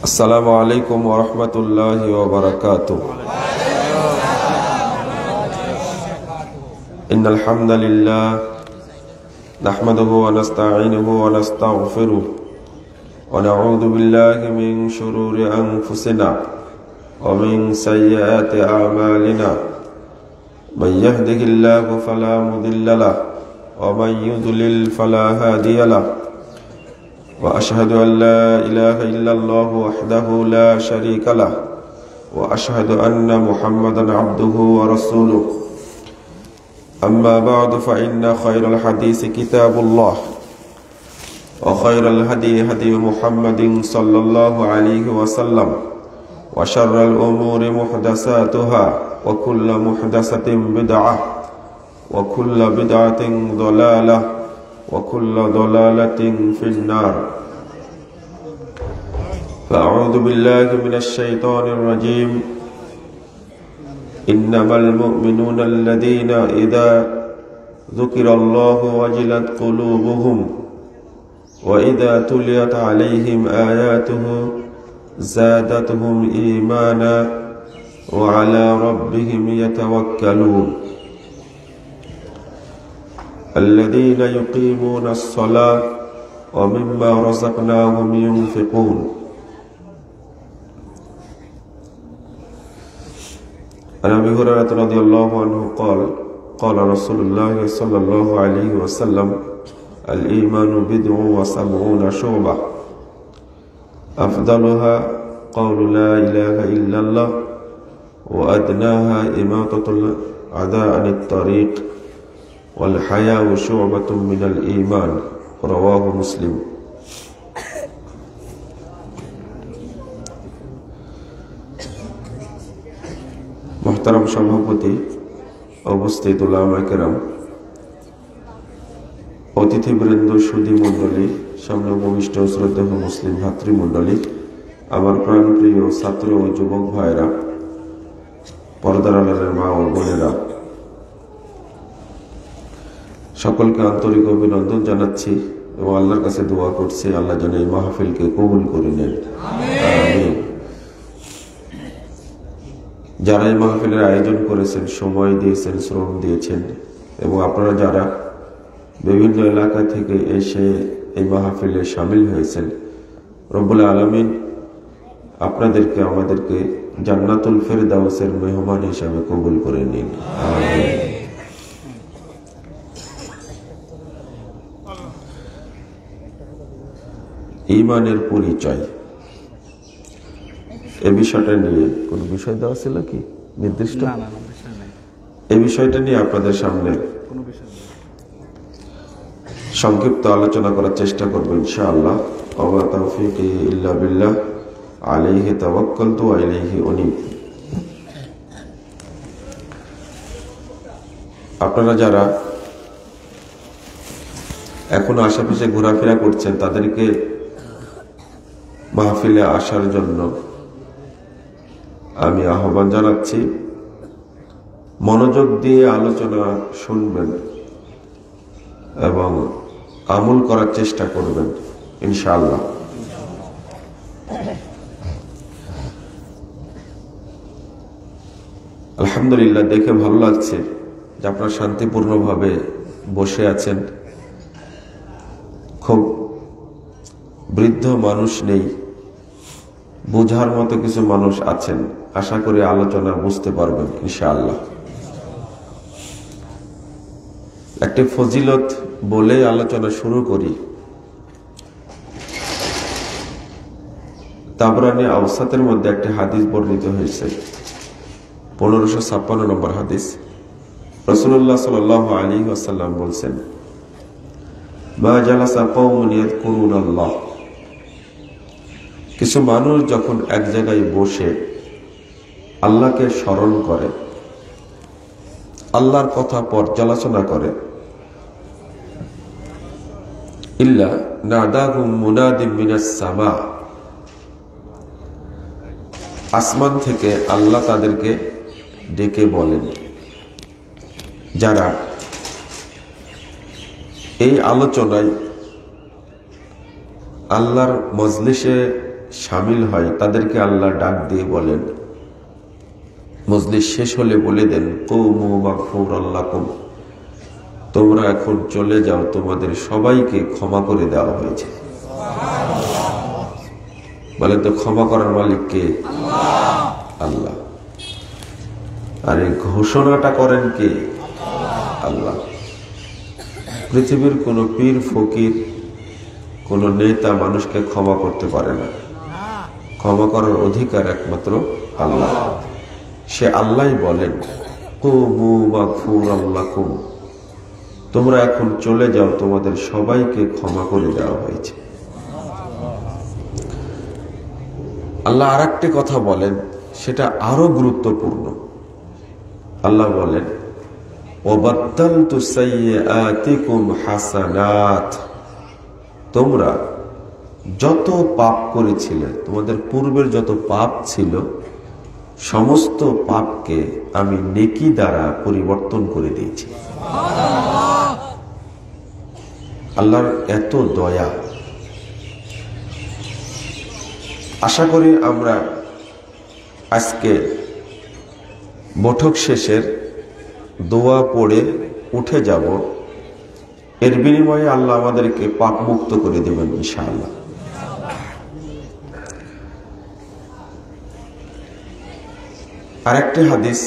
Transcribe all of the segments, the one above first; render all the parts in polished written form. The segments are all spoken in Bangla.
السلام عليكم ورحمة الله وبركاته. إن الحمد لله نحمده ونستعينه ونستغفره ونعوذ بالله من شرور أنفسنا ومن سيئات أعمالنا. من يهده الله فلا مضل له ومن يضلل فلا هادي له. وأشهد أن لا إله إلا الله وحده لا شريك له وأشهد أن محمدا عبده ورسوله. أما بعد فإن خير الحديث كتاب الله وخير الهدي هدي محمد صلى الله عليه وسلم وشر الأمور محدثاتها وكل محدثة بدعة وكل بدعة ضلالة وكل ضلالة في النار. فأعوذ بالله من الشيطان الرجيم. إنما المؤمنون الذين إذا ذكر الله وجلت قلوبهم وإذا تليت عليهم آياته زادتهم إيمانا وعلى ربهم يتوكلون. الذين يقيمون الصلاة ومما رزقناهم ينفقون. عن أبي هريرة رضي الله عنه قال قال رسول الله صلى الله عليه وسلم الإيمان بضع وسبعون شعبة أفضلها قول لا إله إلا الله وأدناها إماطة الأذى عن الطريق والحياء شعبة من الإيمان. رواه مسلم. মোহতারাম সভাপতি, উপস্থিত উলামা কেরাম, অতিথিবৃন্দ, সুধী মণ্ডলী, সামনে উপবিষ্ট শ্রদ্ধেয় মুসলিম ভাতৃমণ্ডলী, আমার প্রাণপ্রিয় ছাত্র ও যুবক ভাইরা, পর্দার আড়ালের মা ও বোনেরা, সকলকে আন্তরিক অভিনন্দন জানাচ্ছি এবং আল্লাহর কাছে দোয়া করছি আল্লাহ যেন এই মাহফিলকে কবুল করে নেন। আমিন। যারা এই মাহফিলের আয়োজন করেছেন, সময় দিয়েছেন, শ্রম দিয়েছেন এবং আপনারা যারা বিভিন্ন এলাকা থেকে এসে এই মাহফিলে শামিল হয়েছেন, রব্বুল আলামিন আপনাদেরকে আমাদেরকে জান্নাতুল ফেরদাউসের মেহমান হিসাবে কবুল করে নিন। আমিন। ঈমানের পরিচয়, এই বিষয়টা নিয়ে কোন বিষয় দেওয়া ছিল কি নির্দিষ্ট? এই বিষয়টা নিয়ে আপনাদের সামনে সংক্ষিপ্ত আলোচনা করার চেষ্টা করব ইনশাআল্লাহ। ওয়া তাওফীকি ইল্লা বিল্লাহ আলাইহি তাওয়াক্কালতু ওয়া ইলাইহি উনীব। আপনারা যারা এখন আশেপাশে ঘোরাফেরা করছেন তাদেরকে মাহফিলে আসার জন্য আমি আহ্বান জানাচ্ছি। মনোযোগ দিয়ে আলোচনা শুনবেন এবং আমল করার চেষ্টা করবেন ইনশাআল্লাহ। আলহামদুলিল্লাহ, দেখে ভালো লাগছে যে আপনারা শান্তিপূর্ণভাবে বসে আছেন। খুব বৃদ্ধ মানুষ নেই, বোঝার মতো কিছু মানুষ আছেন। আশা করি আলোচনা বুঝতে পারবেন ইনশাআল্লাহ। একটি ফজিলত বলে আলোচনা শুরু করি। তাবরানী আওসাতের মধ্যে একটি হাদিস বর্ণিত হয়েছে, 1556 নম্বর হাদিস। রাসূলুল্লাহ সাল্লাল্লাহু আলাইহি ওয়াসাল্লাম বলেন, মা জালাসা কওমুন ইয়াযকুরুনাল্লাহ, কিছু মানুষ যখন এক জায়গায় বসে আল্লাহকে স্মরণ করে, আল্লাহর কথা পর্যালোচনা করে, ইল্লা নাদাহুম মুনাদিম মিনাস সামা, আসমান থেকে আল্লাহ তাদেরকে ডেকে বলেন। যারা এই আলোচনায় আল্লাহর মজলিসে শামিল হয় তাদেরকে আল্লাহ ডাক দিয়ে বলেন, মজলিস শেষ হলে বলে দেন, কওমু মাগফুরাল লাকুম, তোমরা এখন চলে যাও, তোমাদের সবাইকে ক্ষমা করে দেওয়া হয়েছে। বলেন তো ক্ষমা করার মালিক কে? আল্লাহ। আর এই ঘোষণাটা করেন কে? আল্লাহ। পৃথিবীর কোন পীর ফকির, কোন নেতা মানুষকে ক্ষমা করতে পারে না। ক্ষমা করার অধিকার একমাত্র আল্লাহ। সে আল্লাহই বলেন, কওমু মাগফুরাল লাকুম, তোমরা এখন চলে যাও, তোমাদের সবাইকে ক্ষমা করে দেওয়া হয়েছে। আল্লাহ আর একটি কথা বলেন, সেটা আরো গুরুত্বপূর্ণ। আল্লাহ বলেন, ওয়াবাদদালতু সাইয়্যাতিকুম হাসানাত, তোমরা যত পাপ করেছিলে, তোমাদের পূর্বের যত পাপ ছিল, সমস্ত পাপকে আমি নেকি দ্বারা পরিবর্তন করে দিয়েছি। আল্লাহর এত দয়া। আশা করি আমরা আজকে বৈঠক শেষের দোয়া পড়ে উঠে যাব, এর বিনিময়ে আল্লাহ আমাদেরকে পাপ মুক্ত করে দেবেন ইনশাআল্লাহ। আরেকটি হাদিস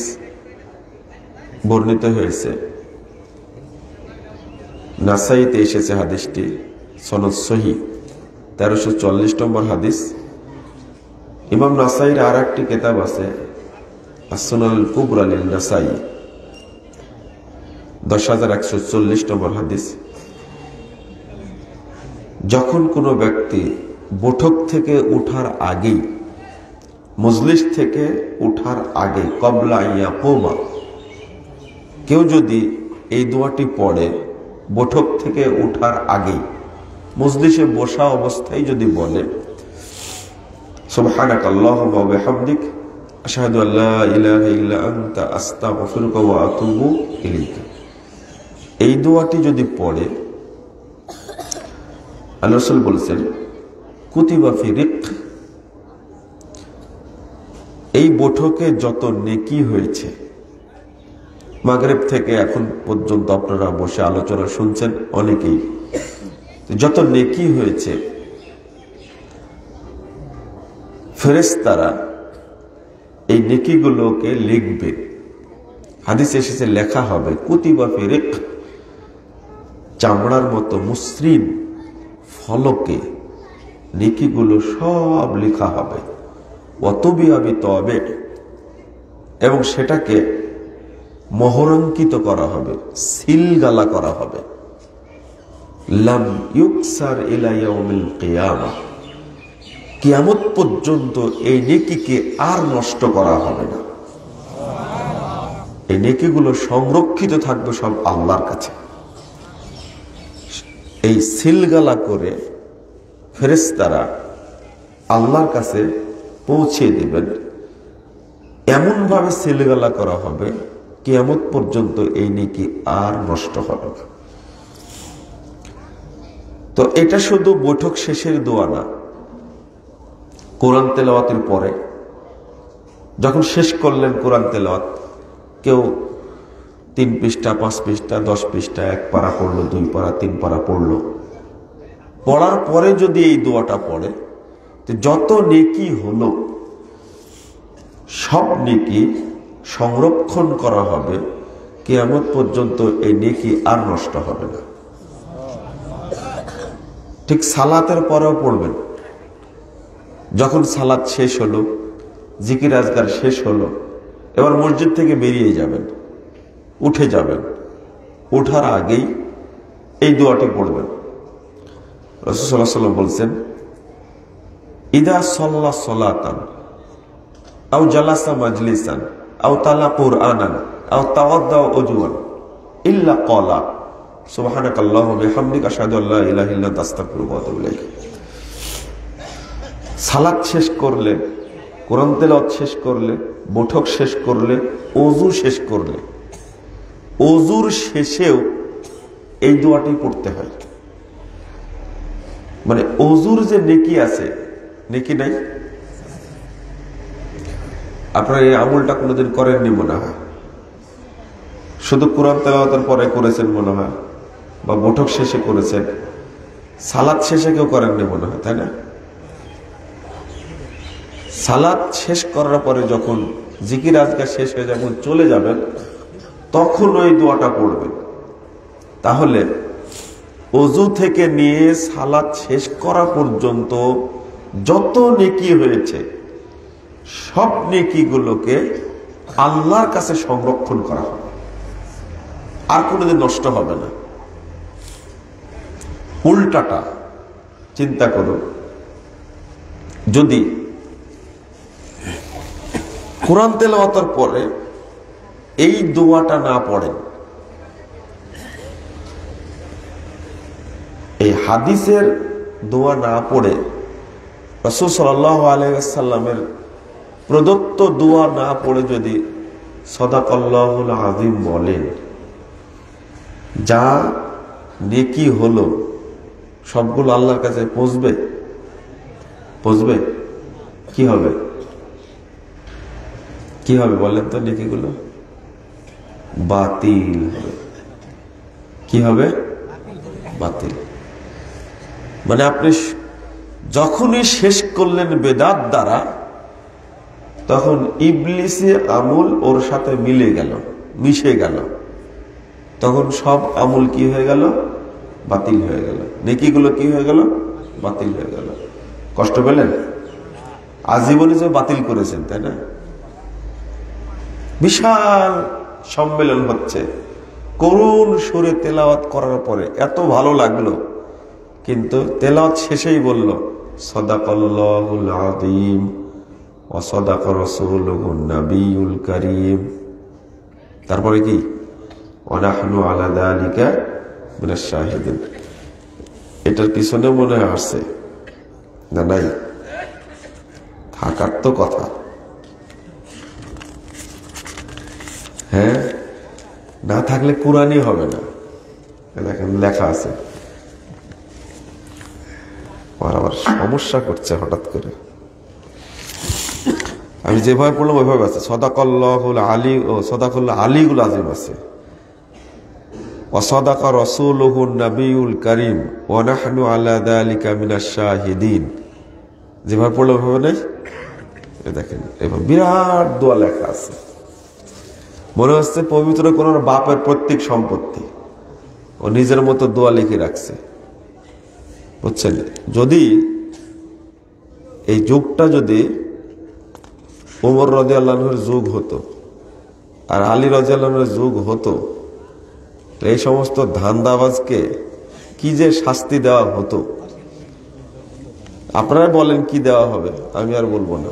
বর্ণিত হয়েছে, নাসাইতে এসেছে হাদিসটি, সনদ সহিহ, 1340 নম্বর হাদিস। ইমাম নাসাইর আর একটি কিতাব আছে, আসনানুল কুবরা লিল নাসাই, 10140 নম্বর হাদিস। যখন কোনো ব্যক্তি বৈঠক থেকে উঠার আগেই, মজলিস থেকে উঠার আগে, কবলা ইয়াকুমা, কেউ যদি এই দোয়াটি পড়ে বৈঠক থেকে উঠার আগেই, মজলিসে বসা অবস্থায় যদি বলে, সুবহানাকাল্লাহুম্মা ওয়া বিহামদিক আশহাদু আল্লা ইলাহা ইল্লা আনতা আস্তাগফিরুকা ওয়া আতুবু ইলাইকা, এই দোয়াটি যদি পড়ে, আল্লাহ রাসূল বলেছেন, কুতিবা ফি রিক, এই বৈঠকে যত নেকি হয়েছে, মাগরিব থেকে এখন পর্যন্ত আপনারা বসে আলোচনা শুনছেন অনেকেই, যত নেকি হয়েছে, ফেরেশতারা এই নেকিগুলোকে লিখবে। হাদিসে এসেছে লেখা হবে, কুতিবা ফি রিক, চামড়ার মতো মসৃণ ফলকে নেকিগুলো সব লেখা হবে। ওয়াতুবিয়াবি তবে, এবং সেটাকে মোহরাঙ্কিত করা হবে, সিলগালা করা হবে। লাম ইউকসার ইলা ইয়াউমিল কিয়ামা, কিয়ামত পর্যন্ত এই নেকিকে আর নষ্ট করা হবে না। এই নেকিগুলো সংরক্ষিত থাকবে সব আল্লাহর কাছে। এই সিলগালা করে ফেরেশতারা আল্লাহর কাছে পৌঁছে দেবেন। এমন ভাবে সিলগালা করা হবে, কিয়ামত পর্যন্ত এই নেকি আর নষ্ট হবে না। তো এটা শুধু বৈঠক শেষের দোয়া না, কোরআন তেলাওয়াতের পরে যখন শেষ করলেন কোরআন তেলাওয়াত, কেউ 3 পৃষ্ঠা 5 পৃষ্ঠা 10 পৃষ্ঠা 1 পারা পড়লো, 2 পারা 3 পারা পড়লো, পড়ার পরে যদি এই দোয়াটা পড়ে, যত নেকি হলো সব নেকি সংরক্ষণ করা হবে, কিয়ামত পর্যন্ত এই নেকি আর নষ্ট হবে না। ঠিক সালাতের পরেও পড়বেন। যখন সালাত শেষ হলো, জিকির আজকার শেষ হলো, এবার মসজিদ থেকে বেরিয়ে যাবেন, উঠে যাবেন, উঠার আগেই এই দোয়াটি পড়বেন। রাসূল সাল্লাল্লাহু আলাইহি ওয়াসাল্লাম বলছেন, ইদা সাল্লা সালাতান আও জালাসা মাজলিসান আও তালা কুরআনান আও তাওয়াদ্দা উজুয়ান ইল্লা ক্বালা সুবহানাকাল্লাহুম্মা ওয়া বিহামদিকা আশহাদু আল্লা ইলাহা ইল্লা আনতা আস্তাগফিরুকা ওয়া আতুবু ইলাইক। সালাত শেষ করলে, কোরআন তেলাওয়াত শেষ করলে, বৈঠক শেষ করলে, ওযু শেষ করলে, ওযুর শেষেও এই দোয়াটি পড়তে হয়। মানে ওযুর যে নেকি আছে, নেকি নাই? আপনারা এই আমলটা কোনোদিন করেননি মনে হয়, শুধু কোরআন তেলাওয়াতের পরে করেছেন মনে হয়, বা বৈঠক শেষে করেছেন, সালাত শেষে কেউ করেননি মনে হয়, তাই না? সালাত শেষ করার পরে যখন জিকির আজকার শেষ হয়ে যখন চলে যাবেন তখন ওই দোয়াটা পড়বেন। তাহলে ওযু থেকে নিয়ে সালাত শেষ করা পর্যন্ত যত নেকি হয়েছে সব নেকিগুলোকে আল্লাহর কাছে সংরক্ষণ করা হবে, আর কোনোদিন নষ্ট হবে না। উল্টাটা চিন্তা করুন, যদি কোরআন তেলাওয়াতের পরে এই দোয়াটা না পড়েন, এই হাদিসের দোয়া না পড়ে রাসূল সাল্লাল্লাহু আলাইহি ওয়াসাল্লামের প্রদত্ত দোয়া না পড়ে যদি সাদাকাল্লাহুল আযীম বলেন, যা নেকি হলো সবগুলো আল্লাহর কাছে পৌঁছবে? পৌঁছবে? কি হবে? কি হবে বলেন তো? নেকিগুলো বাতিল হবে। কি হবে? বাতিল। মানে আপনি যখনই শেষ করলেন বেদাত দ্বারা, তখন ইবলিসি আমল ওর সাথে মিলে গেল, মিশে গেল, তখন সব আমল কি হয়ে গেল? বাতিল হয়ে গেল। নেকিগুলো কি হয়ে গেল? বাতিল হয়ে গেল। কষ্ট পেলেন? আজীবনে যে বাতিল করেছেন, তাই না? বিশাল সম্মেলন হচ্ছে, করুণ সুরে তেলাওয়াত করার পরে এত ভালো লাগলো, কিন্তু তেলাওয়াত শেষেই বলল সাদাকাল্লাহুল আযীম ওয়া সাদাকা রাসূলুহুন নাবিয়ুল কারীম। তারপরে কি? ওয়া নাহনু আলা যালিকা মিনাশ শাহিদিন। এটার পিছনে মনে হয় আসছে না? নাই? থাকার তো কথা। হ্যাঁ, না থাকলে কুরআনই হবে না। দেখেন লেখা আছে। আবার সমস্যা করছে হঠাৎ করে। আমি যেভাবে পড়লাম ওইভাবে আছে। সাদাকাল্লাহুল আলী ও সাদাকাল্লাহ আলীগুল আযীম আছে, ওয়া সাদাকা রাসূলুহুন নাবিয়ুল কারীম ওয়া নাহনু আলা যালিকা মিনাশ শাহিদিন। যেভাবে পড়লাম ওইভাবে নেই? দেখেন এভাবে বিরাট দোয়া লেখা আছে। মনে হচ্ছে পবিত্র কোন বাপের প্রত্যেক সম্পত্তি ও নিজের মতো দোয়া লিখে রাখছে, বুঝছেন? যদি এই যুগটা যদি ওমর রাদিয়াল্লাহু আনহুর যুগ হতো আর আলী রাদিয়াল্লাহু আনহুর যুগ হতো, এই সমস্ত ধান্দাবাজকে কি যে শাস্তি দেওয়া হতো। আপনারা বলেন কি দেওয়া হবে, আমি আর বলবো না।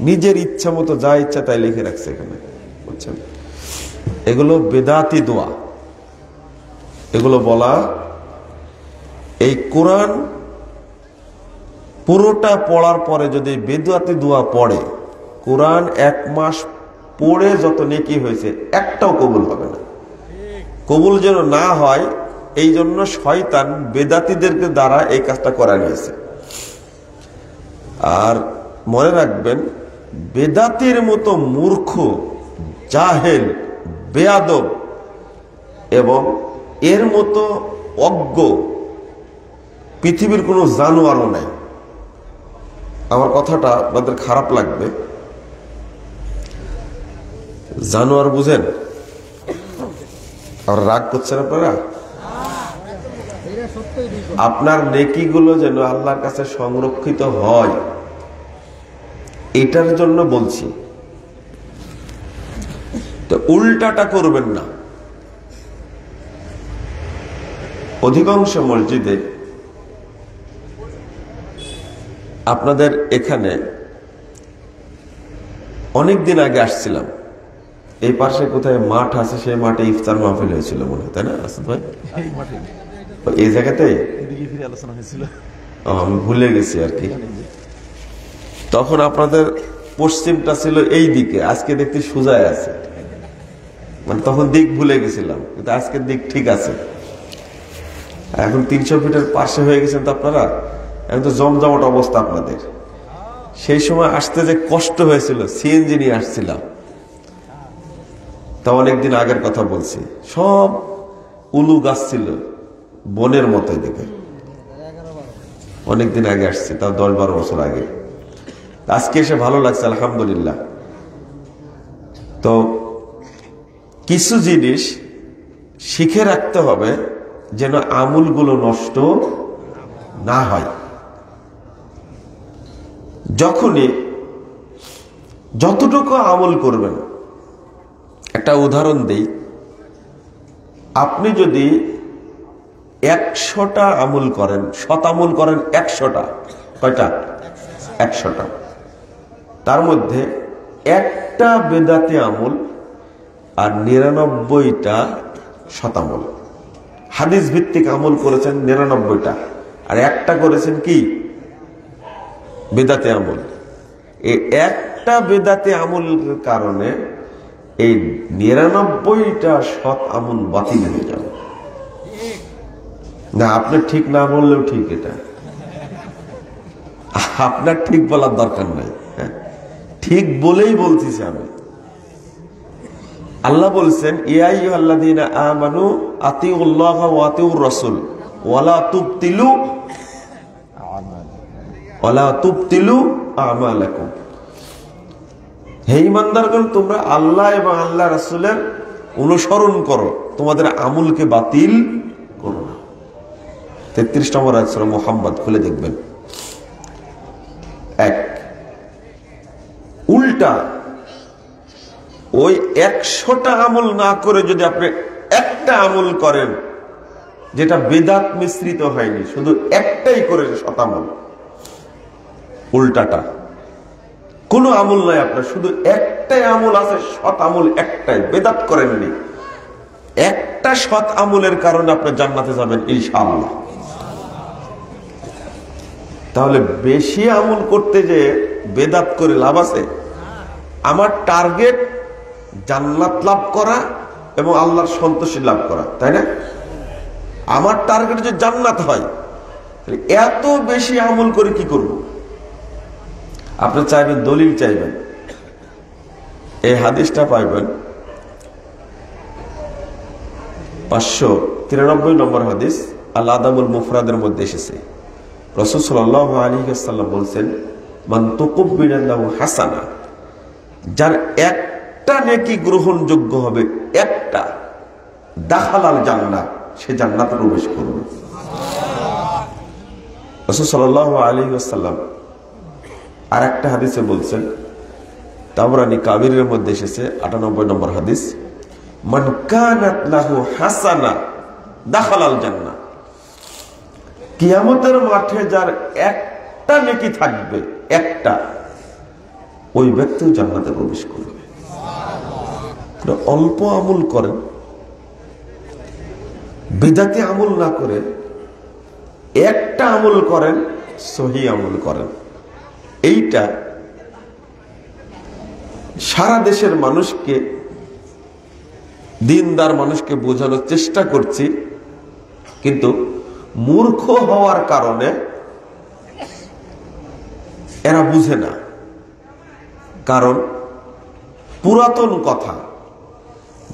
নিজের ইচ্ছা মতো যা ইচ্ছা তাই লিখে রাখছে এখানে, বুঝছেন? এগুলো বেদাতি দোয়া। এগুলো বলা, এই কোরআন পুরোটা পড়ার পরে যদি বেদাতি দোয়া পড়ে, কোরআন 1 মাস পড়ে যত নেকি হয়েছে একটাও কবুল হবে না। কবুল যেন না হয় এই জন্য শয়তান বেদাতিদেরকে দ্বারা এই কাজটা করা নিয়েছে। আর মনে রাখবেন, বেদাতির মতো মূর্খ, জাহেল, বেয়াদব এবং এর মতো অজ্ঞ পৃথিবীর কোনো জানোয়ারও নাই। আমার কথাটা আপনাদের খারাপ লাগবে, জানোয়ার বুঝেন? আর রাগ করছেন আপনারা? আপনার নেকিগুলো যেন আল্লাহর কাছে সংরক্ষিত হয়, এটার জন্য বলছি। তো উল্টাটা করবেন না। অধিকাংশ মসজিদে আপনাদের এখানে অনেকদিন আগে আসছিলাম, এই পাশে কোথায় মাঠ আছে, সেই মাঠে ইফতার মাহফিল হয়েছিল মনে হয়, তাই না আসাদ ভাই? এই জায়গাতে আমি ভুলে গেছি আর কি। তখন আপনাদের পশ্চিমটা ছিল এই দিকে, আজকে দেখতে সোজায় আছে। মানে তখন দিক ভুলে গেছিলাম, কিন্তু আজকের দিক ঠিক আছে। এখন 300 ফিটের পাশে হয়ে গেছেন তো আপনারা, এখন তো জমজমাট অবস্থা আপনাদের। সেই সময় আসতে যে কষ্ট হয়েছিল, সিএনজি নিয়ে আসছিলাম, তা অনেকদিন আগের কথা বলছি। সব উলু গাছ ছিল বনের মতো, এদিকে অনেকদিন আগে আসছি, তাও 10-12 বছর আগে। আজকে এসে ভালো লাগছে আলহামদুলিল্লাহ। তো কিছু জিনিস শিখে রাখতে হবে যেন আমলগুলো নষ্ট না হয়। যখনই যতটুকু আমল করবেন, একটা উদাহরণ দেই, আপনি যদি 100টা আমল করেন, সৎ আমল করেন 100টা, কয়টা? 100টা। তার মধ্যে একটা বেদাতে আমল আর 99টা সৎ আমল। হাদিস ভিত্তিক আমল করেছেন 99টা, আর একটা করেছেন কি? বেদাতে আমল। এই একটা বেদাতে আমলের কারণে এই 99টা সৎ আমল বাতিল হয়ে যাবে। না, আপনি ঠিক না বললেও ঠিক, এটা আপনার ঠিক বলার দরকার নাই, ঠিক বলেই বলতেছি আমি। আল্লাহ বলছেন, ইয়া আইয়ুহাল্লাযীনা আমানু আতিউল্লাহ ওয়া আতিউর রাসূল ওয়ালা তুবতিলু আমালাকুম। হে ঈমানদারগণ, তোমরা আল্লাহ এবং আল্লাহ রাসূলের অনুসরণ করো, তোমাদের আমলকে বাতিল করো না। 33 নম্বর আয়াত সূরা মুহাম্মদ, খুলে দেখবেন। উল্টা ওই 100টা আমল না করে যদি আপনি একটা আমল করেন যেটা বেদাত মিশ্রিত হয়নি, শুধু একটাই করেন সৎ আমল, উল্টাটা কোনো আমল নাই আপনার, শুধু একটাই আমল আছে, সৎ আমল একটাই, বেদাত করেননি, একটা সৎ আমলের কারণে আপনি জান্নাতে যাবেন ইনশাআল্লাহ। তাহলে বেশি আমল করতে যে বেদাত করে লাভ আছে? আমার টার্গেট জান্নাত লাভ করা এবং আল্লাহর সন্তুষ্টি লাভ করা, তাই না? আমার টার্গেট যে জান্নাত হয়, এত বেশি আমল করে কি করব? আপনি চাইবেন, দলিল চাইবেন, এই হাদিসটা পাইবেন 593 নম্বর হাদিস, আল আদাবুল মুফরাদের মধ্যে এসেছে। রাসূল সাল্লাল্লাহু আলাইহি ওয়াসাল্লাম বলছেন, মান তুকব্বিলা লাহু হাসানা, যার একটা নেকি গ্রহণযোগ্য হবে, একটা, দাখালাল জান্নাহ, সে জান্নাতে প্রবেশ করবে। রাসূল সাল্লাল্লাহু আলাইহি ওয়াসাল্লাম আর একটা হাদিসে বলছেন, তাবরানী কাবিরের মধ্যে এসেছে 98 নম্বর হাদিস, মান কানাত লাহু হাসানা দাখালাল জান্নাহ, কিয়ামতের মাঠে যার একটা নেকি থাকবে, একটা, ওই ব্যক্তি জান্নাতে প্রবেশ করবে। অল্প আমল করেন, বিদাতি আমল না করে একটা আমল করেন, সহি আমল করেন। এইটা সারা দেশের মানুষকে, দিনদার মানুষকে বোঝানোর চেষ্টা করছি, কিন্তু মূর্খ হওয়ার কারণে এরা বুঝে না। কারণ পুরাতন কথা,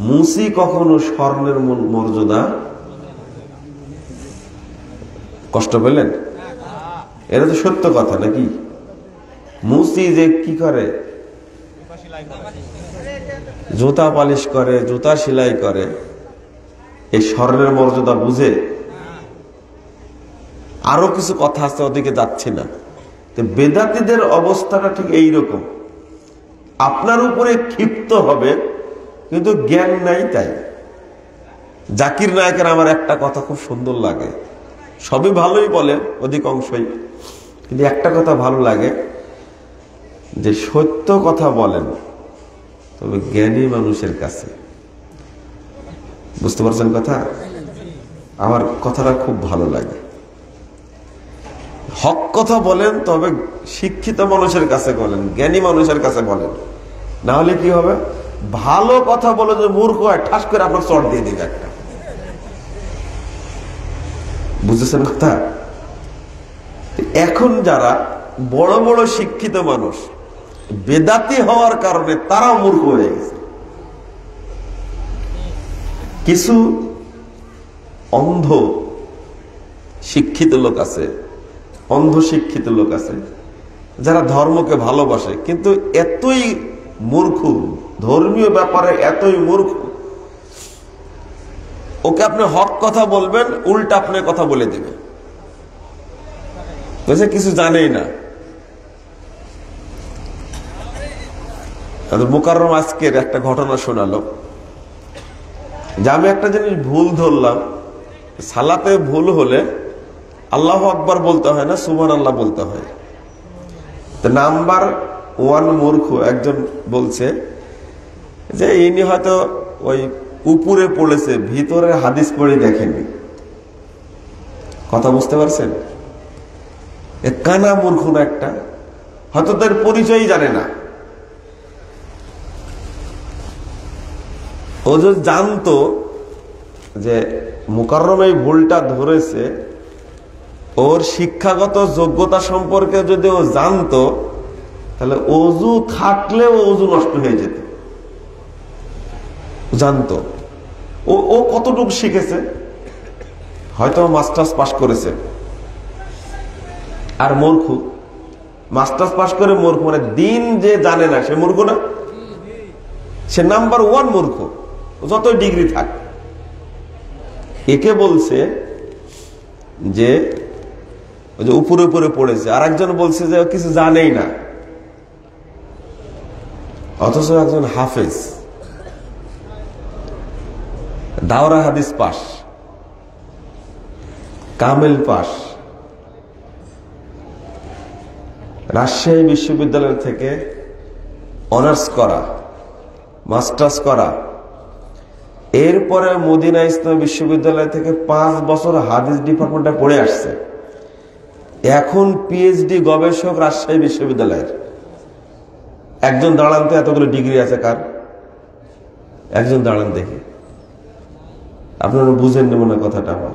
মুসি কখনো স্বর্ণের মর্যাদা, কষ্ট পেলেন? এটা তো সত্য কথা নাকি? মুসি যে কি করে, জুতা পালিশ করে, জুতা সেলাই করে, এই স্বর্ণের মর্যাদা বুঝে? আরো কিছু কথা আছে, ওদিকে যাচ্ছি না। বেদাতীদের অবস্থাটা ঠিক এইরকম, আপনার উপরে ক্ষিপ্ত হবে কিন্তু জ্ঞান নাই। তাই জাকির নায়কের আমার একটা কথা খুব সুন্দর লাগে, সবই ভালোই বলে অধিকাংশই, কিন্তু একটা কথা ভালো লাগে, যে সত্য কথা বলেন তবে জ্ঞানী মানুষের কাছে। বুঝতে পারছেন কথা? আমার কথাটা খুব ভালো লাগে। হক কথা বলেন তবে শিক্ষিত মানুষের কাছে বলেন, জ্ঞানী মানুষের কাছে বলেন, না হলে কি হবে, ভালো কথা বলে যে মূর্খ হয়, ঠাস করে আপনার চট দিয়ে দিবে একটা। বুঝেছেন কথা? এখন যারা বড় বড় শিক্ষিত মানুষ বেদাতি হওয়ার কারণে তারাও মূর্খ হয়ে গেছে। কিছু অন্ধ শিক্ষিত লোক আছে, অন্ধ শিক্ষিত লোক আছে যারা ধর্মকে ভালোবাসে, কিন্তু এতই মূর্খ, ধর্মীয় ব্যাপারে এতই মূর্খ, ওকে আপনি হক কথা বলবেন, উল্টা আপনি কথা বলে দেবে, বুঝে কিছু জানেই না। মুকাররম আজকের একটা ঘটনা শোনালো যে আমি একটা জিনিস ভুল ধরলাম, সালাতে ভুল হলে আল্লাহু আকবার বলতে হয় না, সুবহানাল্লাহ বলতে হয়। তো নাম্বার 1 মূর্খ একজন বলছে যে ইনি হয়তো ওই উপরে পড়েছে, ভিতরে হাদিস পড়ে দেখেনি। কথা বুঝতে পারছেন? কানা মূর্খ না একটা, হয়তো তার পরিচয়ই জানে না। ও যদি জানতো যে মুকাররম এই ভুলটা ধরেছে, ওর শিক্ষাগত যোগ্যতা সম্পর্কে যদি ও জানতো, তাহলে অজু থাকলেও অজু নষ্ট হয়ে যেত। জানতো ও কতটুকু শিখেছে, হয়তো মাস্টার্স পাস করেছে। আর মূর্খ, মাস্টার্স পাস করে মূর্খ মানে দিন যে জানে না সে মূর্খ না, সে নাম্বার 1 মূর্খ, যতই ডিগ্রি থাক। একে বলছে যে উপরে উপরে পড়েছে, আর একজন বলছে যে কিছু জানেই না, অথচ একজন হাফেজ, দাওরা হাদিস পাস, কামেল পাস, রাজশাহী বিশ্ববিদ্যালয় থেকে অনার্স করা, মাস্টার্স করা, এরপরে মদিনা ইসলাম বিশ্ববিদ্যালয় থেকে 5 বছর হাদিস ডিপার্টমেন্টে পড়ে আসছে। এখন পিএইচডি গবেষক রাজশাহী বিশ্ববিদ্যালয়ের। একজন দাঁড়ান তো, এতগুলো ডিগ্রি আছে কার? একজন দাঁড়ান দেখি, আপনারা বুঝেন না মনে কথাটা আমার।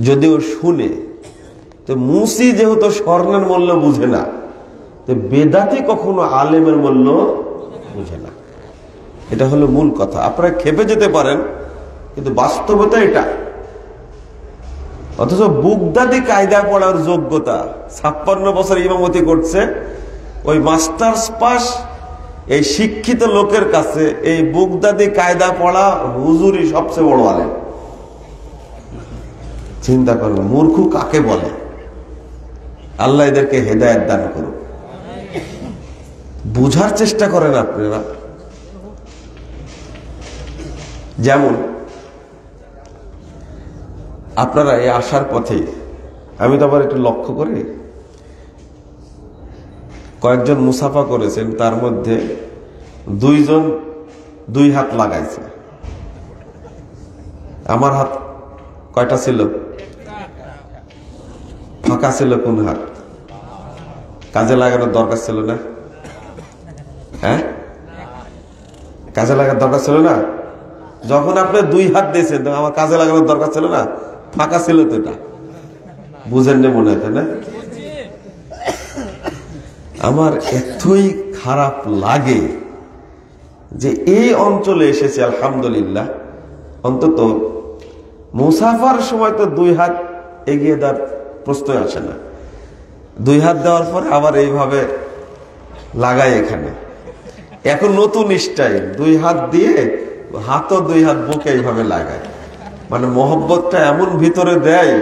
যদিও শুনে তো মুসি যেহেতু স্বর্ণের মূল্য বুঝে না, তো বেদাতি কখনো আলেমের মূল্য বুঝে না। এটা হলো মূল কথা। আপনারা খেপে যেতে পারেন, কিন্তু বাস্তবতা এটা। অথচ বুগদাদি কায়দা পড়ার যোগ্যতা, 56 বছর ইমামতি করছে, ওই মাস্টার্স পাস এই শিক্ষিত লোকের কাছে এই বুগদাদি কায়দা পড়া হুজুরি সবচেয়ে বড় আলেম। চিন্তা করুন, মূর্খ কাকে বলে? আল্লাহ এদেরকে হেদায়েত দান করুন। বুঝার চেষ্টা করেন আপনারা। যেমন আপনারা এই আসার পথে আমি তো আবার একটু লক্ষ্য করি, কয়েকজন মুসাফা করেছেন, তার মধ্যে 2 জন 2 হাত লাগাইছে। আমার হাত কয়টা ছিল? ফাঁকা ছিল। কোন হাত? কাজে লাগানোর দরকার ছিল না? হ্যাঁ, কাজে লাগানোর দরকার ছিল না? যখন আপনি 2 হাত দিয়েছেন, তখন আমার কাজে লাগানোর দরকার ছিল না? ফাঁকা ছিল তো। এটা বুঝেন না মনে হয় না? আমার এতই খারাপ লাগে যে এই অঞ্চলে এসেছে, আলহামদুলিল্লাহ, অন্তত মুসাফার সময় তো 2 হাত এগিয়ে দেওয়ার প্রশ্নই আসে না। 2 হাত দেওয়ার পর আবার এইভাবে লাগাই এখানে। এখন নতুন স্টাইল, 2 হাত দিয়ে হাতও 2 হাত বুকে এইভাবে লাগায়। মানে মহব্বতটা এমন ভিতরে দেয়,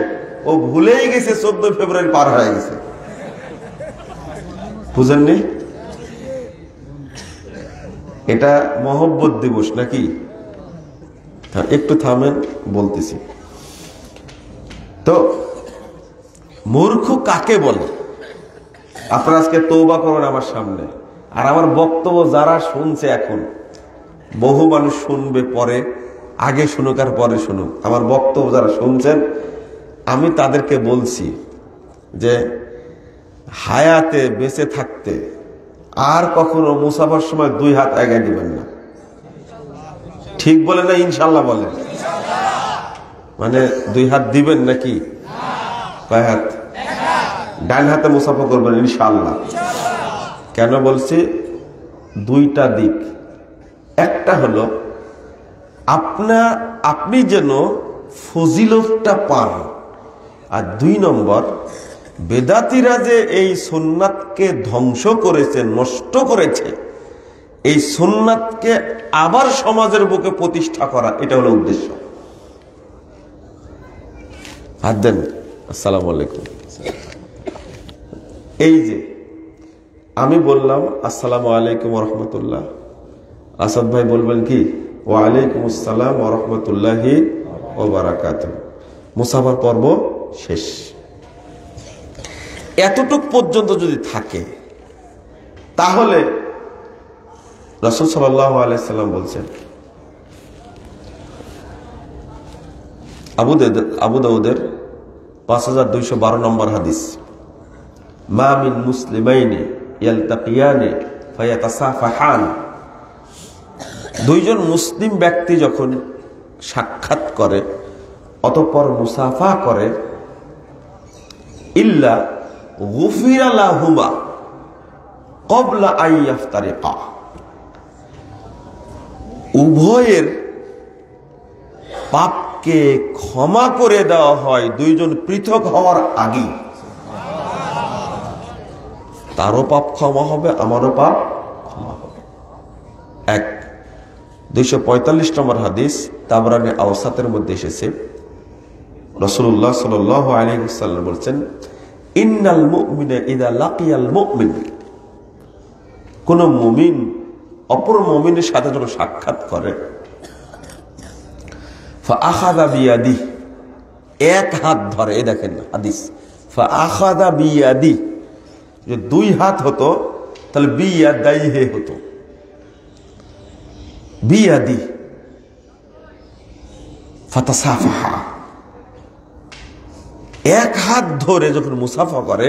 ও ভুলেই গেছে 14 ফেব্রুয়ারি পার হয়ে গেছে। বুঝেননি? এটা মহব্বত দিবস নাকি? একটু থামেন, বলতেছি। তো মূর্খ কাকে বলে? আপনারা আজকে তওবা করুন আমার সামনে। আর আমার বক্তব্য যারা শুনছে, এখন বহু মানুষ শুনবে পরে, আগে শুনুক আর পরে শুনুক, আমার বক্তব্য যারা শুনছেন, আমি তাদেরকে বলছি যে হায়াতে বেঁচে থাকতে আর কখনো মুসাফার সময় 2 হাত এগিয়ে দিবেন না। ঠিক বলে না? ইনশাল্লাহ বলেন। মানে 2 হাত দিবেন নাকি? কয় হাত? ডান হাতে মুসাফা করবেন ইনশাআল্লাহ। কেন বলছি? দুইটা দিক। একটা হলো আপনি যেন ফজিলতটা পান, আর 2 নম্বর বেদাতীরা যে এই সুন্নাতকে ধ্বংস করেছে, নষ্ট করেছে, এই সুন্নাতকে আবার সমাজের বুকে প্রতিষ্ঠা করা, এটা হলো উদ্দেশ্য। হাত দেন। আসসালামু আলাইকুম। এই যে আমি বললাম আসসালামু আলাইকুম ওয়া রাহমাতুল্লাহ, আসাদ ভাই বলবেন কি ওয়া আলাইকুম আসসালাম ওয়া রাহমাতুল্লাহি ওয়া বারাকাতুহু। মুসাফার পর্ব শেষ। এতটুক পর্যন্ত যদি থাকে তাহলে রাসূল সাল্লাল্লাহু আলাইহি সাল্লাম বলছেন, আবু দাউদের 5212 নম্বর হাদিস, মা মিন মুসলিমাইনি ইয়ালতাকিয়ানি ফায়াতাসাফাহান, দুইজন মুসলিম ব্যক্তি যখন সাক্ষাৎ করে অতঃপর মুসাফা করে, ইল্লা গুফিরা লাহুমা ক্বাবলা আন ইফতারিকা, উভয়ের পাপকে ক্ষমা করে দেওয়া হয় দুইজন পৃথক হওয়ার আগে। তারও পাপ ক্ষমা হবে, আমারও পাপ ক্ষমা হবে। 245 নম্বর হাদিস তাবরানী আওসাতের মধ্যে এসেছে, রাসূলুল্লাহ সাল্লাল্লাহু আলাইহি ওয়াসাল্লাম বলেছেন, ইন্নাল মুমিনা ইযা লাকিয়াল মুমিন, কোন মুমিন অপর মুমিনের সাথে যখন সাক্ষাৎ করে, ফাআখাযা বিয়াদি, এক হাত ধরে, এই দেখেন হাদিস, ফাআখাযা বিয়াদি, যে 2 হাত হতো তাহলে বিয়াদাইহি হতো, বিয়াদি ফাতাসাফাহা, এক হাত ধরে যখন মুসাফা করে,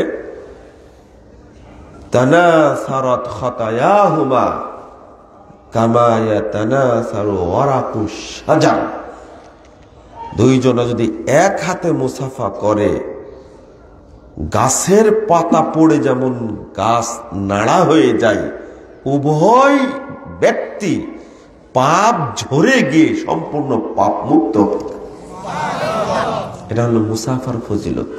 তানাসারাত খাতায়াহুমা কামা ইয়াতানাসারু ওয়ারাকুশ শাজার, দুইজনে যদি এক হাতে মুসাফা করে, গাছের পাতা পড়ে যেমন গাছ নাড়া হয়ে যায়, উভয় ব্যক্তি পাপ ঝরে গিয়ে সম্পূর্ণ পাপ মুক্ত। এটা হলো মুসাফার ফজিলত।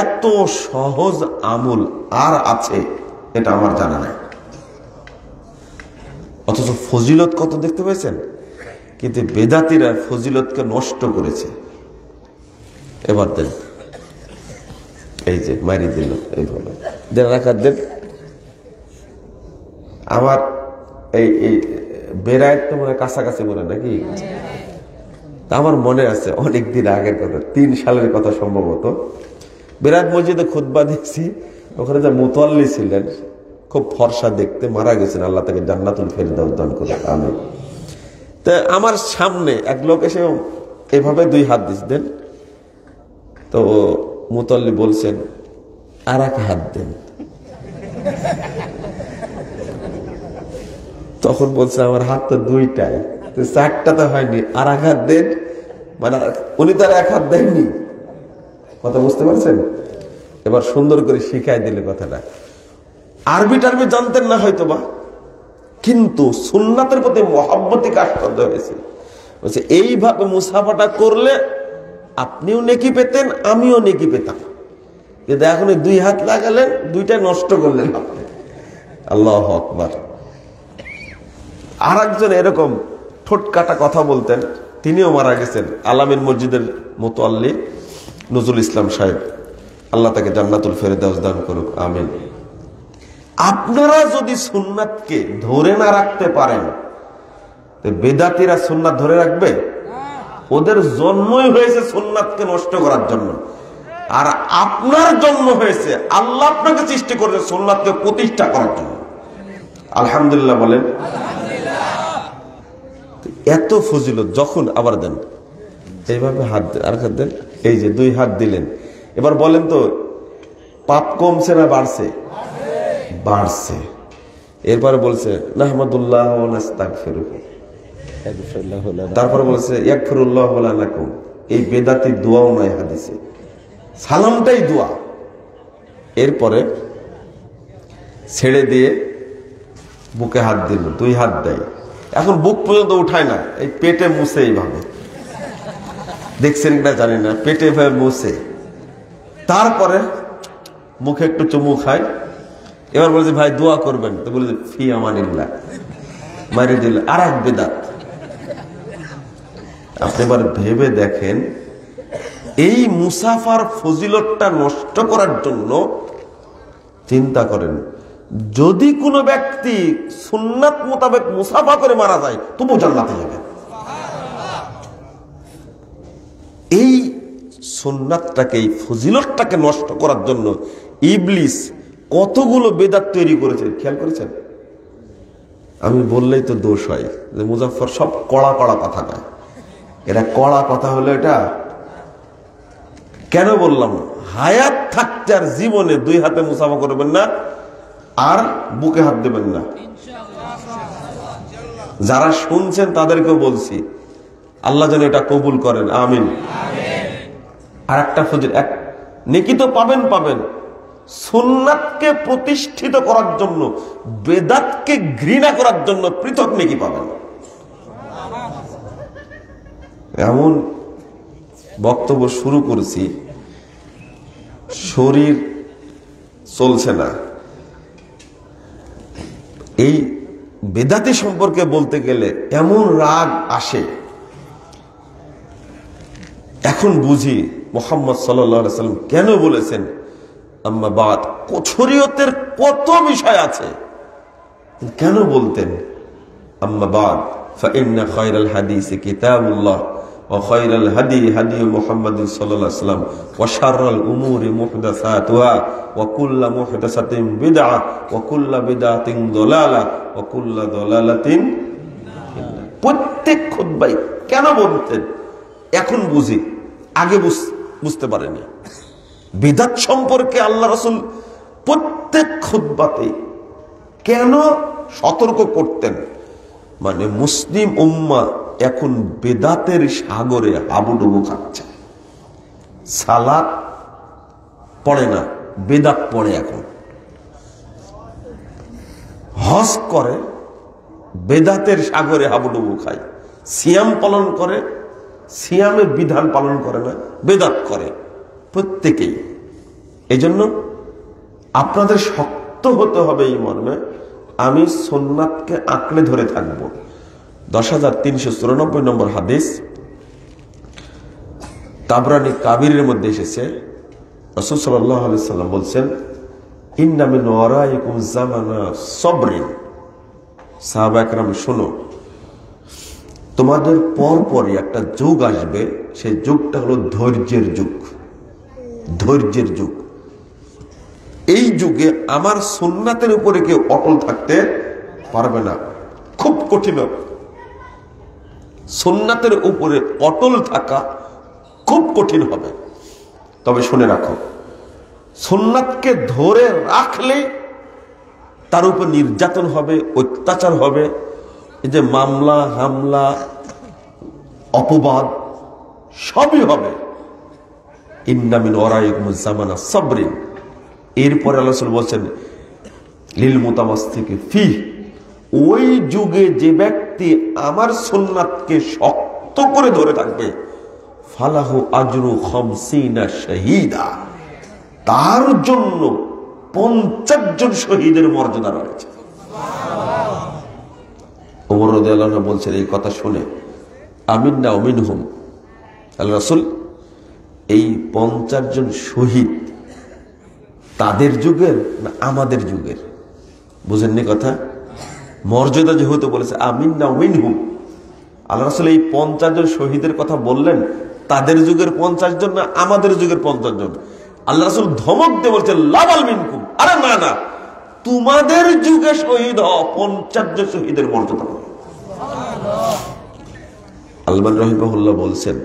এত সহজ আমল আর আছে এটা আমার জানা নাই, অথচ ফজিলত কত দেখতে পেয়েছেন। কিন্তু বেদাতীরা ফজিলতকে নষ্ট করেছে। এবার দেন, এই যে মারি দিল, এইভাবে দেন, রাখার দেন। আমার এই বেড়ায় তো মনে কাছাকাছি মনে নাকি, আমার মনে আছে অনেকদিন আগের কথা, 3 সালের কথা সম্ভবত। বেড়াত মসজিদে খুতবা দেখছি, ওখানে যে মুতাল্লি ছিলেন খুব ফর্সা দেখতে, মারা গেছেন, আল্লাহ তাকে জান্নাতুল ফেরদাউস দান করে, আমিন। তো আমার সামনে এক লোক এসে এভাবে 2 হাত দিচ্ছেন, তো মুতাল্লি বলছেন আর এক হাত দেন। তখন বলছে আমার হাত তো 2টাই, 4টা তো হয়নি, আর এক হাত দেন। মানে উনি তো আর এক হাত দেননি, কথা বুঝতে পারছেন? এবার সুন্দর করে শিখাই দিলে কথাটা। আরবি টারবি জানতেন না হয়তোবা, কিন্তু সুন্নাতের প্রতি মহব্বতে কাজ করতে হয়েছে। বলছে এইভাবে মুসাফাটা করলে আপনিও নেকি পেতেন, আমিও নেকি পেতাম, কিন্তু এখন 2 হাত লাগালেন, 2টা নষ্ট করলেন আপনি। আল্লাহু আকবার। আর একজন এরকম ঠোঁট কাটা কথা বলতেন, তিনিও মারা গেছেন, আলামিন মসজিদের মুতাল্লি নজরুল ইসলাম সাহেব, আল্লাহ তাকে জান্নাতুল ফেরদাউস দান করুক, আমিন। আপনারা যদি সুন্নাতকে ধরে না রাখতে পারেন, বেদাতীরা সুন্নাত ধরে রাখবে? ওদের জন্মই হয়েছে সুন্নাতকে নষ্ট করার জন্য, আর আপনার জন্ম হয়েছে, আল্লাহ আপনাকে সৃষ্টি করেছে সুন্নাতকে প্রতিষ্ঠা করার জন্য। আলহামদুলিল্লাহ বলেন। এত ফজিলত যখন, আবার দেন এইভাবে হাত দেন, আর হাত দেন, এই যে 2 হাত দিলেন। এবার বলেন তো পাপ কমছে না বাড়ছে? বাড়ছে। এরপরে বলছে নাহমাদুল্লাহ ওয়া নাস্তাগফিরুহু, তারপরে বলছে ইয়াগফিরুল্লাহু লাকুম। এই বেদাতি দোয়াও নাই হাদিসে, সালামটাই দোয়া। এরপরে ছেড়ে দিয়ে বুকে হাত দিল, 2 হাত দেয়। এখন বুক পর্যন্ত উঠায় না, এই পেটে মুছে, এইভাবে দেখছেন কিনা জানি না, পেটে ভাবে মুছে, তারপরে মুখে একটু চুমু খায়। এবার বলছে ভাই দোয়া করবেন, তো বলে ফি আমানিল্লাহ, মারি দিল। আর এক বেদাত। আপনি এবার ভেবে দেখেন, এই মুসাফার ফজিলতটা নষ্ট করার জন্য চিন্তা করেন, যদি কোনো ব্যক্তি সুন্নাত মোতাবেক মুসাফা করে মারা যায় তবু জান্নাতে যাবে। এই সুন্নাতটাকে, এই ফজিলতটাকে নষ্ট করার জন্য ইবলিস কতগুলো বেদাত তৈরি করেছে, খেয়াল করেছেন? আমি বললেই তো দোষ হয় যে মুজাফফর সব কড়া কড়া কথা কয়। এটা কড়া কথা হলো এটা। কেন বললাম? হায়াত থাকতে আর জীবনে 2 হাতে মুসাফা করবেন না, আর বুকে হাত দেবেন না। যারা শুনছেন তাদেরকেও বলছি, আল্লাহ যেন এটা কবুল করেন, আমিন। আর একটা ফজিল, এক নেকি তো পাবেন পাবেন, সুন্নাতকে প্রতিষ্ঠিত করার জন্য, বেদাতকে ঘৃণা করার জন্য পৃথক নেকি পাবেন। এমন বক্তব্য শুরু করেছি, শরীর চলছে না। এই বেদাতি সম্পর্কে বলতে গেলে এমন রাগ আসে। এখন বুঝি মুহাম্মদ সাল্লাল্লাহু আলাইহি ওয়াসাল্লাম কেন বলেছেন আম্মা বাদ। শরীয়তের কত বিষয় আছে, কেন বলতেন আম্মা বাদ ফাইন্না খায়রাল হাদিসি কিতাবুল্লাহ ওয়া খায়রাল হাদি হাদি মুহাম্মদ সাল্লাল্লাহু আলাইহি ওয়াসাল্লাম ওয়া শাররাল উমুরি মুহদাসাতুহা ওয়া কুল্লু মুহদাসাতিন বিদআহ ওয়া কুল্লু বিদআতিন দালালাহ ওয়া কুল্লু দালালাতিন। প্রত্যেক খুতবায় কেন বলতেন এখন বুঝি, আগে বুঝতে পারেনি। বিদআত সম্পর্কে আল্লাহ রাসূল প্রত্যেক খুতবাতে কেন সতর্ক করতেন? মানে মুসলিম উম্মাহ এখন বেদাতের সাগরে হাবুডুবু খাচ্ছে। সালাত পড়ে না, বেদাত পড়ে। এখন হজ করে, বেদাতের সাগরে হাবুডুবু খায়। সিয়াম পালন করে, সিয়ামের বিধান পালন করে না, বেদাত করে প্রত্যেকেই। এই জন্য আপনাদের শক্ত হতে হবে এই মর্মে, আমি সুন্নাতকে আঁকড়ে ধরে থাকব। 10,394 নম্বর হাদিস তাবরানী কাবিরের মধ্যে এসেছে। রাসূল সাল্লাল্লাহু আলাইহি ওয়াসাল্লাম বলছেন, ইন্না মিন ওয়ারাইকুম জামানা সাবরিন। সাহাবা একরাম শোনো, তোমাদের পরপরই একটা যুগ আসবে, সেই যুগটা হলো ধৈর্যের যুগ। ধৈর্যের যুগ। এই যুগে আমার সুন্নাতের উপরে কেউ অটল থাকতে পারবে না, খুব কঠিন। সুন্নাতের উপরে অটল থাকা খুব কঠিন হবে। তবে শুনে রাখো, সুন্নাতকে ধরে রাখলে তার উপর নির্যাতন হবে, অত্যাচার হবে, এই যে মামলা হামলা অপবাদ সবই হবে। ইন্না মিন ওয়ারাইকুমুজ জামানা সাবরিন। এরপরে আল্লাহ রাসূল বলেন লিল মুতামাসসিকি ফি, ওই যুগে যে ব্যক্তি আমার সুন্নাতকে শক্ত করে ধরে থাকবে, ফালাহু আজরু 50 শাহীদা, তার জন্য 50 জন শহীদের মর্যাদা রয়েছে। ওমর রাদিয়াল্লাহু আনহু বলছেন এই কথা শুনে, আমিননা ওয়া মিনহুম। আল্লাহ রাসূল এই 50 জন শহীদ তাদের যুগের না আমাদের যুগের? বুঝেননি কথা? মর্যাদা যেহেতু বলেছে আমিননা ওয়া মিনহুম, আল্লাহ রাসূল এই 50 জন শহীদের কথা বললেন, তাদের যুগের 50 জন না আমাদের যুগের 50 জন। আল্লাহ রাসূল ধমক দিয়ে বলছেন লাবাল মিনকুম, আরে না না, তোমাদের যুগে শহীদ হও, 50 জন শহীদের মর্যাদা। আলবানী রাহিমাহুল্লাহ বলছেন,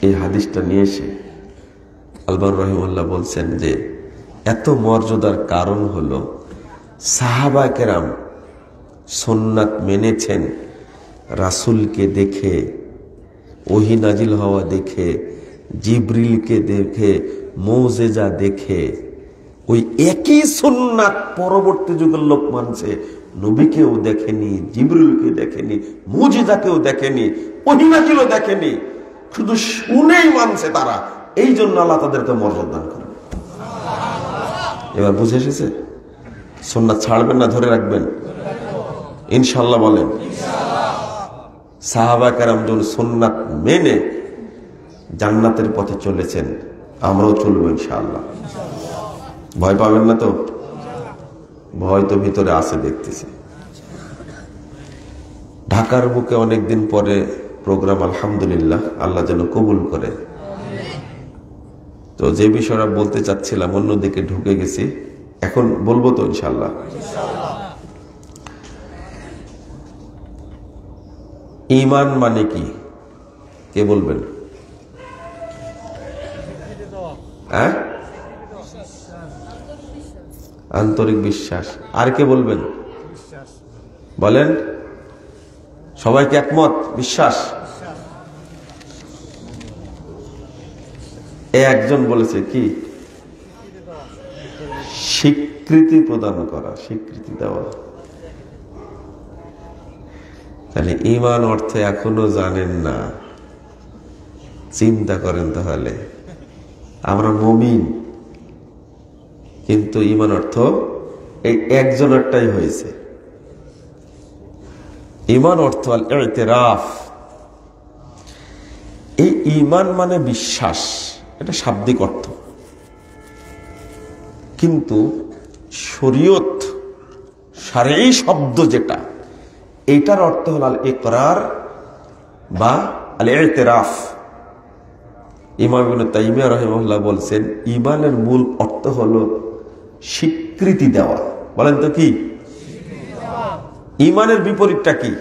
এই হাদিসটা নিয়ে এসে আলবানী রাহিমাহুল্লাহ বলছেন যে এত মর্যাদার কারণ হলো সাহাবা কেরাম সুন্নাত মেনেছেন রাসূলকে দেখে, ওহী নাজিল হওয়া দেখে, জিবরিলকে দেখে, মুজিজা দেখে। ওই একই সুন্নাত পরবর্তী যুগের লোক মানছে, নবীকেও দেখেনি, জিবরিলকে দেখেনি, মুজিজাকেও দেখেনি, ওহী নাযিলও দেখেনি, শুধু শুনেই মানছে তারা। এই জন্য আল্লাহ তাদেরকে মর্যাদা দান করেন। এবার বুঝে এসেছে? সুন্নাত ছাড়বেন না, ধরে রাখবেন ইনশাআল্লাহ? বলেন সাহাবা কেরাম যখন সুন্নাত মেনে জান্নাতের পথে চলেছেন, আমরাও চলবো ইনশাআল্লাহ। ভয় পাবেন না তো? ভয় তো ভিতরে আছে দেখতেছি। ঢাকার বুকে অনেকদিন পরে প্রোগ্রাম, আলহামদুলিল্লাহ, আল্লাহ যেন কবুল করে। তো যে বিষয়টা বলতে চাচ্ছিলাম অন্যদিকে ঢুকে গেছি, এখন বলবো তো ইনশাআল্লাহ। ঈমান মানে কি? কে বলবেন? হ্যাঁ, আন্তরিক বিশ্বাস। আর কে বলবেন? বলেন, সবাইকে একমত? বিশ্বাস। একজন বলেছে কি? স্বীকৃতি প্রদান করা, স্বীকৃতি দেওয়া। তাহলে ঈমান অর্থে এখনো জানেন না? চিন্তা করেন তাহলে। আমরা মুমিন, কিন্তু ঈমান অর্থ এই একজনেরটাই হয়েছে। ঈমান অর্থ আল ইতিরাফ। এই ঈমান মানে বিশ্বাস, এটা শাব্দিক অর্থ। কিন্তু শরীয়ত, শারঈ শব্দ যেটা, এটার অর্থ হল আল ইকরার বা আল ইতিরাফ। ইমাম ইবনে তাইমিয়া রাহিমাহুল্লাহ বলছেন, ঈমানের মূল অর্থ হলো স্বীকৃতি দেওয়া। বলেন তো কি? ঈমানের বিপরীতটা কি?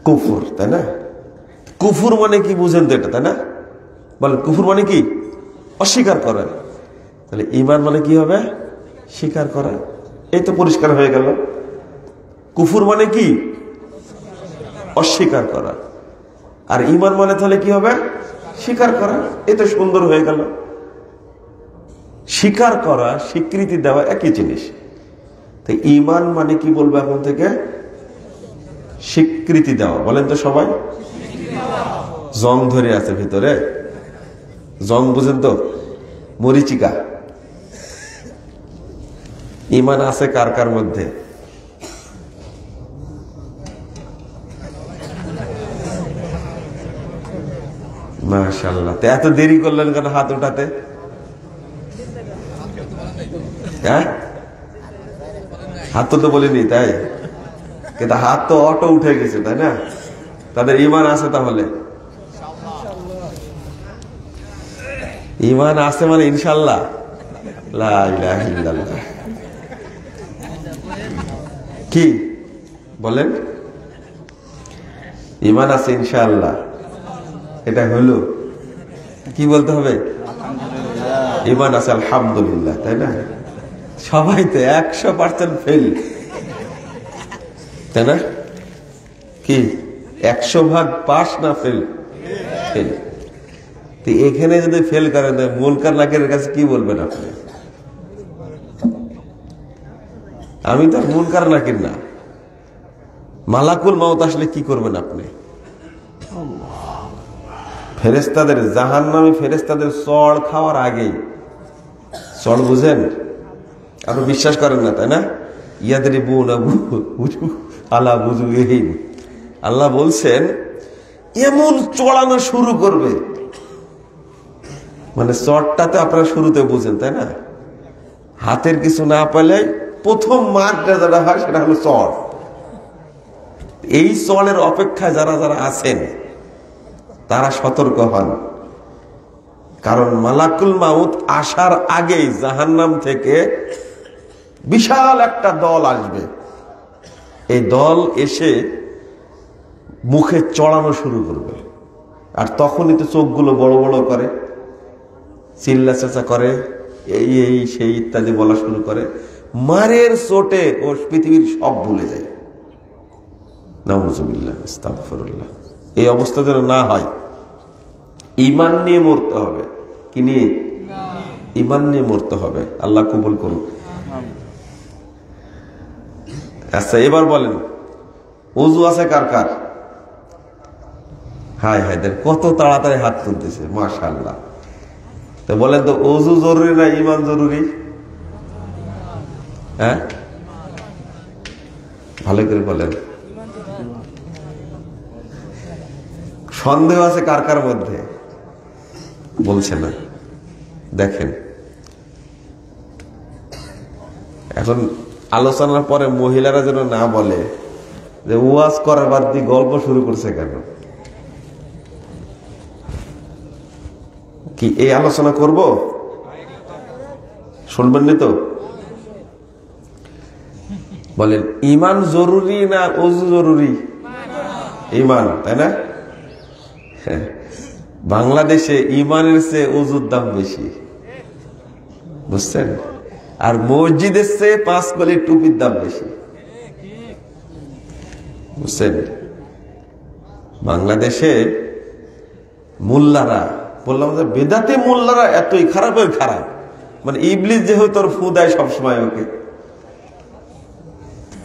কুফর, তাই না? কুফর মানে কি বুঝেন তো এটা, তাই না? বলেন, কুফর মানে কি? অস্বীকার করা। তাহলে ঈমান মানে কি হবে? স্বীকার করা। এই তো পরিষ্কার হয়ে গেল। কুফর মানে কি? অস্বীকার করা। আর ঈমান মানে তাহলে কি হবে? স্বীকার করা। এই তো সুন্দর হয়ে গেল। স্বীকার করা, স্বীকৃতি দেওয়া একই জিনিস। তাই ঈমান মানে কি বলবো এখন থেকে? স্বীকৃতি দেওয়া। বলেন তো সবাই। জং ধরে আছে ভিতরে, জং বুঝেন তো? মরিচিকা। ঈমান আছে কার কার মধ্যে? মাশাআল্লাহ। তো এত দেরি করলেন কেন হাত উঠাতে? হ্যাঁ, হাত তো বলিনি, তাই? কিন্তু হাত তো অটো উঠে গেছে, তাই না? তাদের ঈমান আছে। তাহলে ঈমান আছে মানে ইনশাআল্লাহ, লা ইলাহা ইল্লাল্লাহ। কি বলেন? ঈমান আছে ইনশাআল্লাহ, এটা হলো কি বলতে হবে? ঈমান আছে আলহামদুলিল্লাহ, তাই না? সবাই তো 100% ফেল, তাই না? কি 100% পাস না ফেল? ফেল। তো এখানে যদি ফেল করেন, মুনকার নাকিরের কাছে কি বলবেন আপনি? আমি তো মুনকার নাকির না। মালাকুল মাউত আসলে কি করবেন আপনি? ফেরেশতাদের, জাহান্নামী ফেরেশতাদের চড় খাওয়ার আগেই, চড় বুঝেন? আপনি বিশ্বাস করেন না, তাই না? ইয়াদরিবুনা আলা বুজুহিম। আল্লাহ বলছেন এমন চড়ানো শুরু করবে, মানে চড়টাতে আপনারা শুরুতে বুঝেন, তাই না? হাতের কিছু না পেলে প্রথম মারটা যেটা হয় সেটা হলো চড়। এই চড়ের অপেক্ষায় যারা যারা আছেন তারা সতর্ক হন, কারণ মালাকুল মাউত আসার আগেই জাহান্নাম থেকে বিশাল একটা দল আসবে। এই দল এসে মুখে চড়ানো শুরু করবে, আর তখনই তো চোখগুলো বড় বড় করে, চিল্লা চেঁচা করে, এই এই সেই ইত্যাদি বলা শুরু করে। মারের চোটে ও পৃথিবীর সব ভুলে যায়। নাউযুবিল্লাহ, আস্তাগফিরুল্লাহ। এই অবস্থা যেন না হয়, ঈমান নিয়ে মরতে হবে। কি নিয়ে? ঈমান নিয়ে মরতে হবে। আল্লাহ কবুল করুন। আচ্ছা, এবার বলেন ওযু আছে কার কার? হায় হায়, কত তাড়াতাড়ি হাত তুলতেছে, মাশাআল্লাহ। তো বলেন তো, ওযু জরুরি না ঈমান জরুরি? হ্যাঁ, ভালো করে বলেন। সন্দেহ আছে কার কার মধ্যে? বলছে না। দেখেন, এখন আলোচনার পরে মহিলারা যেন না বলে যে ওয়াজ করার বাদ দিয়ে গল্প শুরু করছে কেন। কি এই আলোচনা করব? শুনবেন না তো? বলেন, ঈমান জরুরি না ওযু জরুরি? ঈমান, তাই না? বাংলাদেশে ঈমানের চেয়ে ওযুর দাম বেশি, বুঝছেন? আর মসজিদের চেয়ে 5 কলি টুপির দাম বেশি, বুঝছেন? বাংলাদেশে মোল্লারা, বললাম যে বেদাতি মোল্লারা এতই খারাপের খারাপ, মানে ইবলিস যেহেতু ওর ফু দেয় সবসময় ওকে।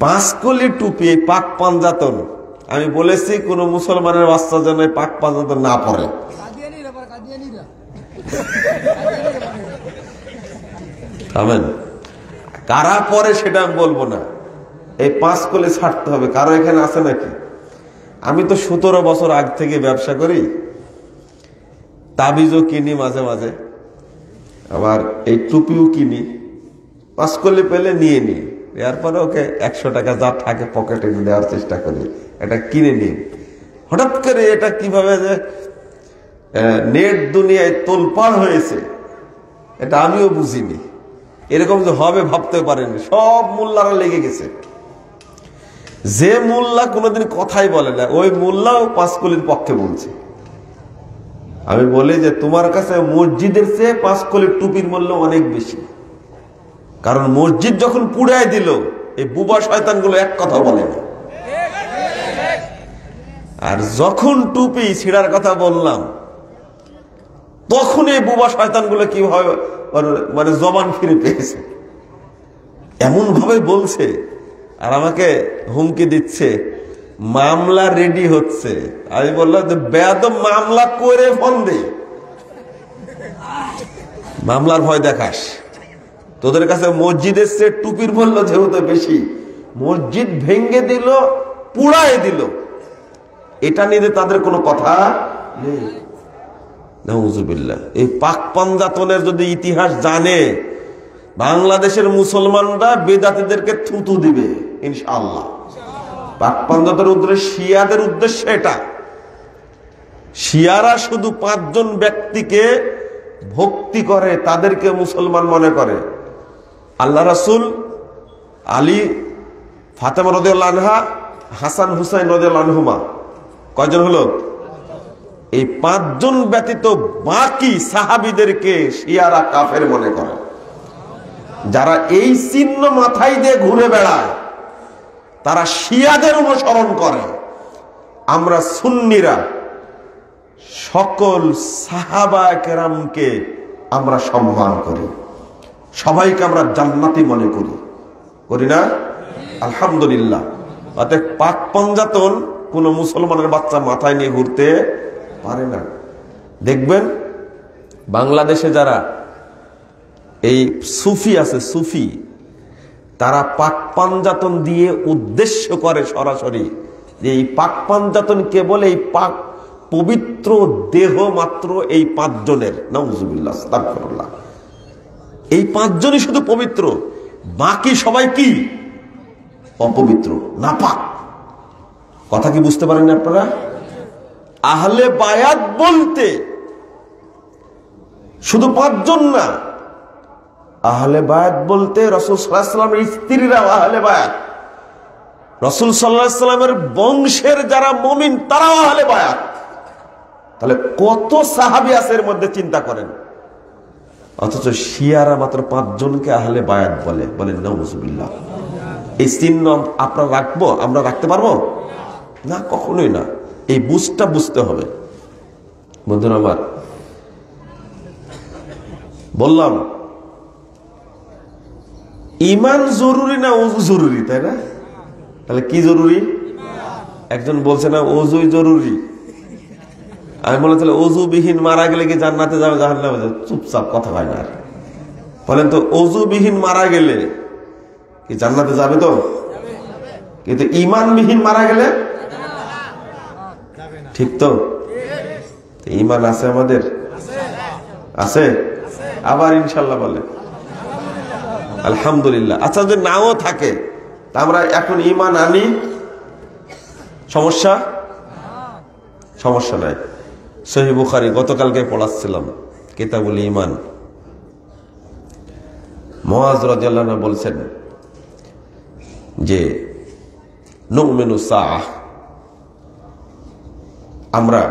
5 কলি টুপি, পাক পাঞ্জাতন। আমি বলেছি কোন মুসলমানের বাচ্চা যেন পাক পাঞ্জাতন না পড়ে। কারা পরে সেটা আমি বলবো না, এই 5 কলি ছাড়তে হবে। কারো এখানে আছে নাকি? আমি তো 17 বছর আগ থেকে ব্যবসা করি, তাবিজও কিনি মাঝে মাঝে, আবার এই টুপিও কিনি। 5 কলি পেলে নিয়ে নিই, এরপরে ওকে 100 টাকা যা থাকে পকেটে দেওয়ার চেষ্টা করি, এটা কিনে নিই। হঠাৎ করে এটা কিভাবে যে নেট দুনিয়ায় তোলপাড় হয়েছে এটা আমিও বুঝিনি। এরকম যে হবে ভাবতে পারেনি, সব মোল্লারা লেগে গেছে। যে মোল্লা কোনোদিন কথাই বলে না, ওই মোল্লাও 5 কলির পক্ষে বলছে। আমি বলি যে তোমার কাছে মসজিদের চেয়ে 5 কলির টুপির মূল্য অনেক বেশি। কারণ মসজিদ যখন পুড়ায় দিল, এই বুবা শয়তানগুলো এক কথা বলে না। আর যখন টুপি ছিঁড়ার কথা বললাম, তখন এই বুবা শয়তানগুলো কিভাবে মানে জবান ফিরে পেয়েছে, এমন ভাবে বলছে। আর আমাকে হুমকি দিচ্ছে, মামলা রেডি হচ্ছে। আমি বললাম যে বেয়াদব, মামলা করে ফোন দে, মামলার ভয় দেখাস। তোদের কাছে মসজিদের চেয়ে টুপির মূল্য যেহেতু বেশি, মসজিদ ভেঙ্গে দিল, পুড়ায় দিল, এটা নিয়ে তাদের কোনো কথা নেই। নাউজুবিল্লাহ। এই পাক পাঞ্জাতনের যদি ইতিহাস জানে, বাংলাদেশের মুসলমানরা বেদাতীদেরকে থুতু দিবে ইনশাআল্লাহ। পাক পাঞ্জাতনের উদ্দেশ্য, শিয়াদের উদ্দেশ্য এটা। শিয়ারা শুধু 5 জন ব্যক্তিকে ভক্তি করে, তাদেরকে মুসলমান মনে করে। আল্লাহ রাসূল, আলী, ফাতেমা রাদিয়াল্লাহু আনহা, হাসান হুসাইন রাদিয়াল্লাহু আনহুমা, কয়জন হলো? এই 5 জন ব্যতীত বাকি সাহাবীদেরকে শিয়ারা কাফের মনে করে। যারা এই চিহ্ন মাথায় দিয়ে ঘুরে বেড়ায়, তারা শিয়াদের অনুসরণ করে। আমরা সুন্নিরা সকল সাহাবা কেরামকে আমরা সম্মান করি, সবাইকে আমরা জান্নাতি মনে করি, করি না? আলহামদুলিল্লাহ। অতএব পাক পাঞ্জাতন কোন মুসলমানের বাচ্চা মাথায় নিয়ে ঘুরতে পারে না। দেখবেন বাংলাদেশে যারা এই সুফি আছে, সুফি, তারা পাক পাঞ্জাতন দিয়ে উদ্দেশ্য করে সরাসরি যে এই পাক পাঞ্জাতন কেবল এই পাক পবিত্র দেহ মাত্র এই 5 জনের। নাউজুবিল্লাহ, আস্তাগফিরুল্লাহ। এই 5 জনই শুধু পবিত্র, বাকি সবাই কি? অপবিত্র, নাপাক। কথা কি বুঝতে পারেন আপনারা? আহলে বায়াত বলতে শুধু 5 জন না, আহলে বায়াত বলতে রাসূল সাল্লাল্লাহু আলাইহি ওয়াসাল্লামের স্ত্রীরা আহলে বায়াত, রাসূল সাল্লাল্লাহু আলাইহি ওয়াসাল্লামের বংশের যারা মুমিন তারাও আহলে বায়াত। তাহলে কত সাহাবী আছে এর মধ্যে, চিন্তা করেন। অথচ শিয়ারা মাত্র 5 জনকে আহলে বায়াত বলে। বলেন নাউজুবিল্লাহ। এই চিহ্ন আপনারা রাখবো, আমরা রাখতে পারবো না? কখনোই না। এই বুঝটা বুঝতে হবে। বন্ধুরা আমার, বললাম ইমান জরুরি না ওযু জরুরি, তাই না? তাহলে কি জরুরি? একজন বলছে না ওযুই জরুরি। আমি বলে তাহলে ওযুবিহীন মারা গেলে কি জান্নাতে যাবে জাহান্নামে যাবে? চুপচাপ, কথা হয় না। বলেন তো, ওযুবিহীন মারা গেলে কি জান্নাতে যাবে? তো কিন্তু ইমানবিহীন মারা গেলে ঠিক তো? ইমান আছে আমাদের? আছে? আবার ইনশাল্লাহ বলে আলহামদুলিল্লাহ। আচ্ছা, যদি নাও থাকে তা আমরা এখন ইমান আনি, সমস্যা? সমস্যা নাই। সহিহ বুখারী গতকালকে পড়াচ্ছিলাম, কিতাবুল ঈমান। মুআয রাদিয়াল্লাহু আনহু বলছেন যে নুমিনু সাআহ, আমরা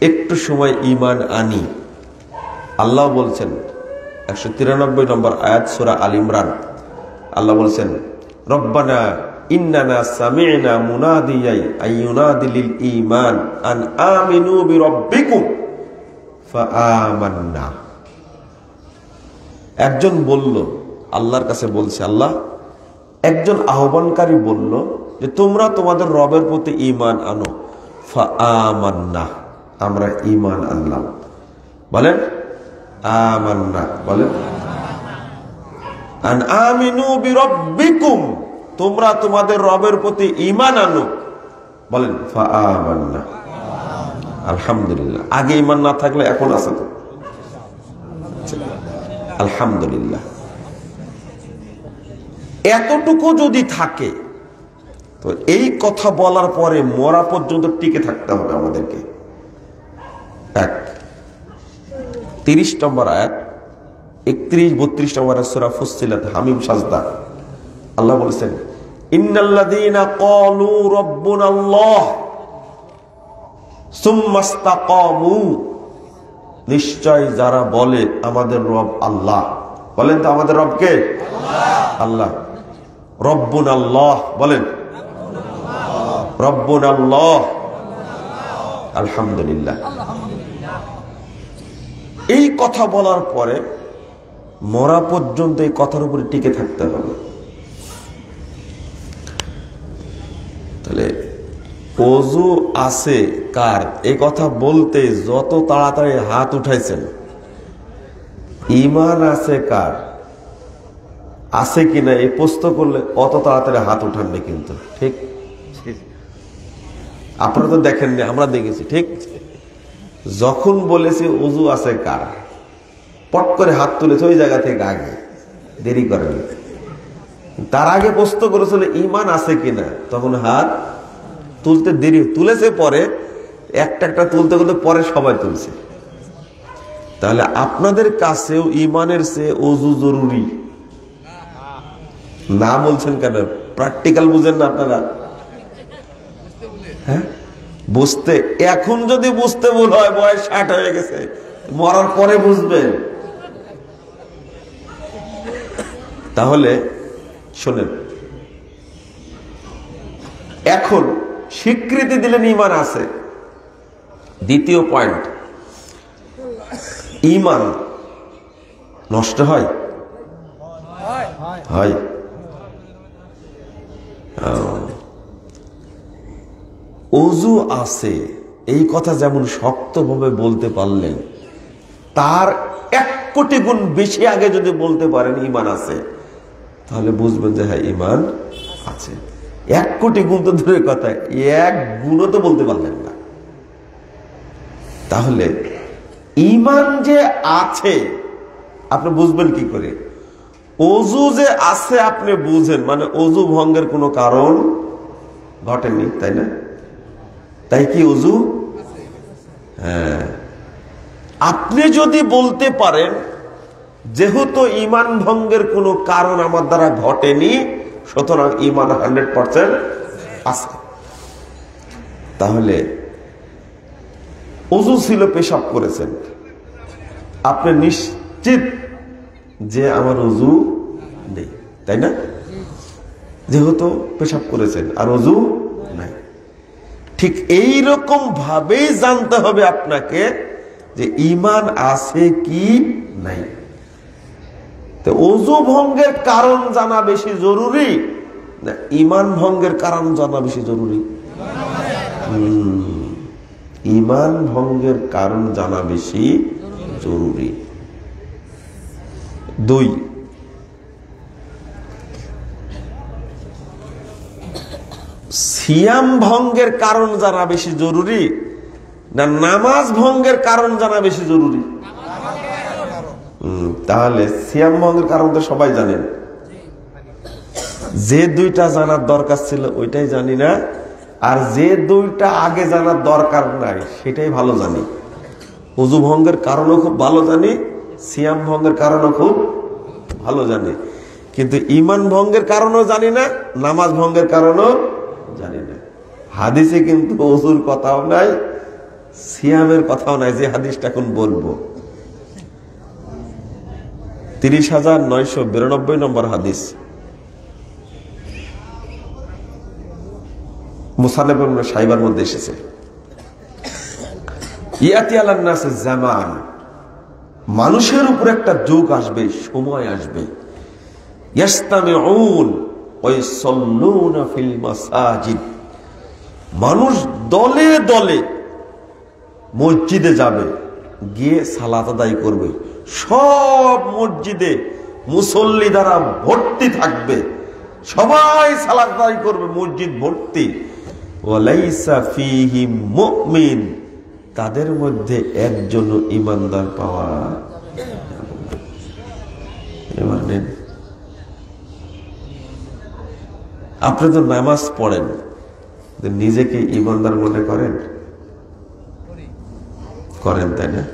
একটু সময় ঈমান আনি। আল্লাহ বলছেন 193 নম্বর আয়াত সূরা আল ইমরান, আল্লাহ বলছেন রব্বানা ইন্নানা সামি'না মুনাদিয়াই আইয়ুনাদি লিল ঈমান আন আমিনু বিরাব্বিকুম ফাআমান্না। একজন বলল, আল্লাহর কাছে বলছে, আল্লাহ একজন আহ্বানকারী বলল যে তোমরা তোমাদের রবের প্রতি ঈমান আনো। ফাআমান্না, আমরা ঈমান আনলাম। বলেন আমান্না, বলেন আন আমিনু বিরাব্বিকুম, তোমরা তোমাদের রবের প্রতি ঈমান আনো। বলেন ফাআমান্না। আলহামদুলিল্লাহ। আগে ঈমান না থাকলে এখন আছে তো, আলহামদুলিল্লাহ। এতটুকু যদি থাকে তো এই কথা বলার পরে মরা পর্যন্ত টিকে থাকতে হবে আমাদেরকে। 30 নম্বর আয়াত, 31-32 নম্বর সূরা ফুসসিলাত, হামিম সাজদা, আল্লাহ বলেছেন ইন্নাল্লাযীনা ক্বালু রাব্বুনাল্লাহ সুম্মা ইসতাকামু, নিশ্চয় যারা বলে আমাদের রব আল্লাহ। বলেন তো আমাদের রব কে? আল্লাহ। রব্বুনাল্লাহ, বলেন রব্বুনাল্লাহ। আলহামদুলিল্লাহ। এই কথা বলার পরে মরা পর্যন্ত এই কথার উপরে টিকে থাকতে হবে। তাহলে ওযু আছে কার, এই কথা বলতে যত তাড়াতাড়ি হাত উঠাইছেন, ঈমান আছে কার, আছে কিনা এই প্রশ্ন করলে অত তাড়াতাড়ি হাত উঠাননি কিন্তু, ঠিক? আপনারা তো দেখেননি, আমরা দেখেছি, ঠিক? যখন বলেছি ওযু আছে কার, পট করে হাত তুলেছে ওই জায়গা থেকে, আগে দেরি করেনি। তার আগে প্রশ্ন করেছিল ঈমান আছে কিনা, তখন হাত তুলতে দেরি, তুলেছে পরে, একটা একটা তুলতে তুলতে পরে সবাই তুলছে। তাহলে আপনাদের কাছেও ঈমানের চেয়ে ওযু জরুরি না বলছেন কেন? প্র্যাকটিক্যাল বুঝেন না আপনারা? হ্যাঁ, বুঝতে, এখন যদি বুঝতে ভুল হয়, বয়স 60 হয়ে গেছে, মরার পরে বুঝবেন। তাহলে শোনেন, এখন স্বীকৃতি দিলেন ঈমান আছে। দ্বিতীয় পয়েন্ট, ঈমান নষ্ট হয়? হয়। ওযু আছে এই কথা যেমন শক্তভাবে বলতে পারলেন, তার 1 কোটি গুণ বেশি আগে যদি বলতে পারেন ঈমান আছে, তাহলে বুঝবেন যে হ্যাঁ ঈমান আছে। 1 কোটি গুণ তো দূরের কথা, 1 গুণও তো বলতে পারলেন না। তাহলে ঈমান যে আছে আপনি বুঝবেন কি করে? ওযু যে আছে আপনি বুঝেন, মানে ওযু ভঙ্গের কোনো কারণ ঘটেনি, তাই না? তাই কি ওযু? হ্যাঁ। আপনি যদি বলতে পারেন যেহেতু ঈমান ভঙ্গের কোনো কারণ আমার দ্বারা ঘটেনি, সুতরাং ঈমান 100% আছে, তাহলে ওযু ছিল, পেশাব করেছেন, আপনি নিশ্চিত যে আমার ওযু নেই, তাই না? যেহেতু পেশাব করেছেন আর ওযু নাই। ঠিক এই রকম ভাবেই জানতে হবে আপনাকে যে ঈমান আছে কি নাই। তো ওযু ভঙ্গের কারণ জানা বেশি জরুরি না ঈমান ভঙ্গের কারণ জানা বেশি জরুরি? ঈমান ভঙ্গের কারণ জানা বেশি জরুরি। 2, সিয়াম ভঙ্গের কারণ জানা বেশি জরুরি না নামাজ ভঙ্গের কারণ জানা বেশি জরুরি? তাহলে সিয়াম ভঙ্গের কারণ তো সবাই জানেন, যে দুইটা জানার দরকার ছিল ওইটাই জানি না, আর যে দুইটা আগে জানার দরকার নাই সেটাই ভালো জানি। ওযু ভঙ্গের কারণও খুব ভালো জানি, সিয়াম ভঙ্গের কারণও খুব ভালো জানি, কিন্তু ঈমান ভঙ্গের কারণও জানি না, নামাজ ভঙ্গের কারণও জানি না। হাদিসে কিন্তু ওযুর কথাও নাই, সিয়ামের কথাও নাই, যে হাদিসটা এখন বলবো। 30,992 নম্বর হাদিস, মুসান্নাফ ইবনে শাইবার মধ্যে এসেছে, ইয়াতি আলান নাস জামান, মানুষের উপর একটা যুগ আসবে, সময় আসবে, ইয়াস্তামিউন ওয়া ইউসাল্লুনা ফিল মাসাজিদ, মানুষ দলে দলে মসজিদে যাবে, গিয়ে সালাত আদায় করবে, সব মসজিদে মুসল্লি দ্বারা ভর্তি থাকবে, সবাই সালাত আদায় করবে, মসজিদ ভর্তি। ওয়ালাইসা ফীহিম মুমিন, তাদের মধ্যে একজনও ঈমানদার পাওয়া যাবে না। আপনি তো নামাজ পড়েন, নিজেকে ঈমানদার মনে করেন? করেন, তাই না?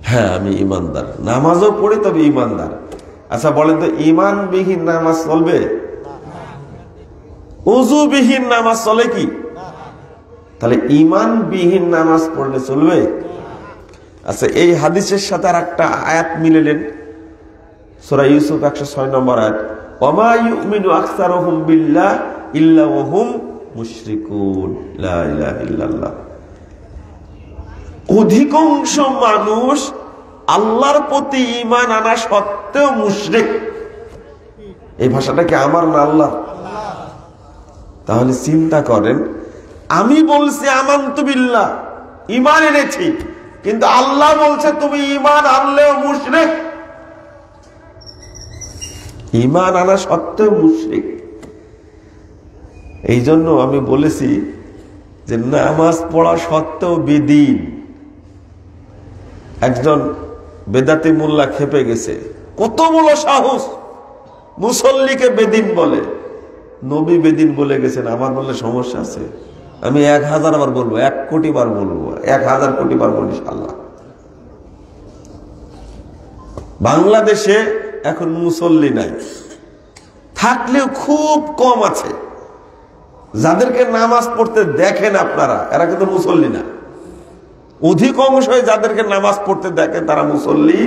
হ্যাঁ, আমি ঈমানদার, নামাজও পড়ি তবে ঈমানদার। আচ্ছা বলেন তো, ঈমানবিহীন নামাজ চলবে? ওযুবিহীন নামাজ চলে কি? তাহলে ঈমানবিহীন নামাজ পড়লে চলবে? আচ্ছা, এই হাদিসের সাথে আর একটা আয়াত মিলালেন, সূরা ইউসুফ 106 নম্বর আয়াত, ওয়ামা ইউমিনু আকসারুহুম বিল্লাহ ইল্লা ওয়া হুম মুশরিকুন, লা ইলাহা ইল্লাল্লাহ। অধিকাংশ মানুষ আল্লাহর প্রতি ঈমান আনা সত্ত্বেও মুশরিক। এই ভাষাটা কি আমার না আল্লাহ? তাহলে চিন্তা করেন, আমি বলছি আমানতু বিল্লাহ, ঈমান এনেছি, কিন্তু আল্লাহ বলছে তুমি ঈমান আনলেও মুশরিক, ঈমান আনা সত্ত্বেও মুশরিক। এই জন্য আমি বলেছি যে নামাজ পড়া সত্ত্বেও বেদিন। একজন বেদাতি মোল্লা খেপে গেছে, কত বড় সাহস, মুসল্লিকে বেদিন বলে। নবী বেদিন বলে গেছেন, আমার বললে সমস্যা আছে? আমি 1000 বার বলবো, 1 কোটি বার বলবো, 1000 কোটি বার বলবো ইনশাআল্লাহ। বাংলাদেশে এখন মুসল্লি নাই, থাকলেও খুব কম আছে। যাদেরকে নামাজ পড়তে দেখেন আপনারা, এরা কিন্তু মুসল্লি না। অধিকাংশ যাদেরকে নামাজ পড়তে দেখেন তারা মুসল্লি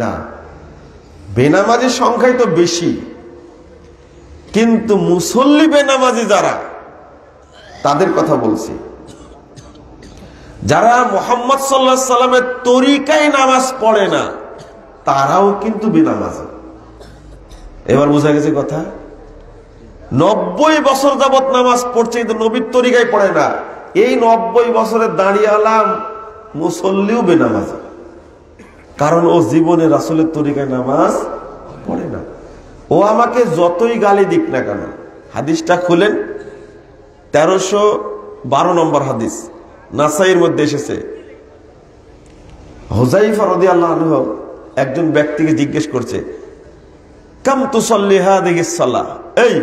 না। বেনামাজির সংখ্যাই তো বেশি, কিন্তু মুসল্লি বেনামাজি যারা, তাদের কথা বলছি। যারা মুহাম্মদ সাল্লাল্লাহু আলাইহি সাল্লামের তরিকায় নামাজ পড়ে না, তারাও কিন্তু বেনামাজি। এবার বোঝা গেছে কথা? 90 বছর যাবত নামাজ পড়ছে, কিন্তু নবীর তরিকায় পড়ে না। এই 90 বছরের দাঁড়িয়ালাম মুসল্লিও বেনামাজি, কারণ ও জীবনে রাসূলের তরিকায় নামাজ পড়ে না। ও আমাকে যতই গালি দিক না কেন, হাদিসটা খুলেন, 1312 নম্বর হাদিস, নাসাইর মধ্যে এসেছে। হুযায়ফা রাদিয়াল্লাহু আনহু একজন ব্যক্তিকে জিজ্ঞেস করছে, কাম তুসাল্লি হাযিহিস সালাহ, এই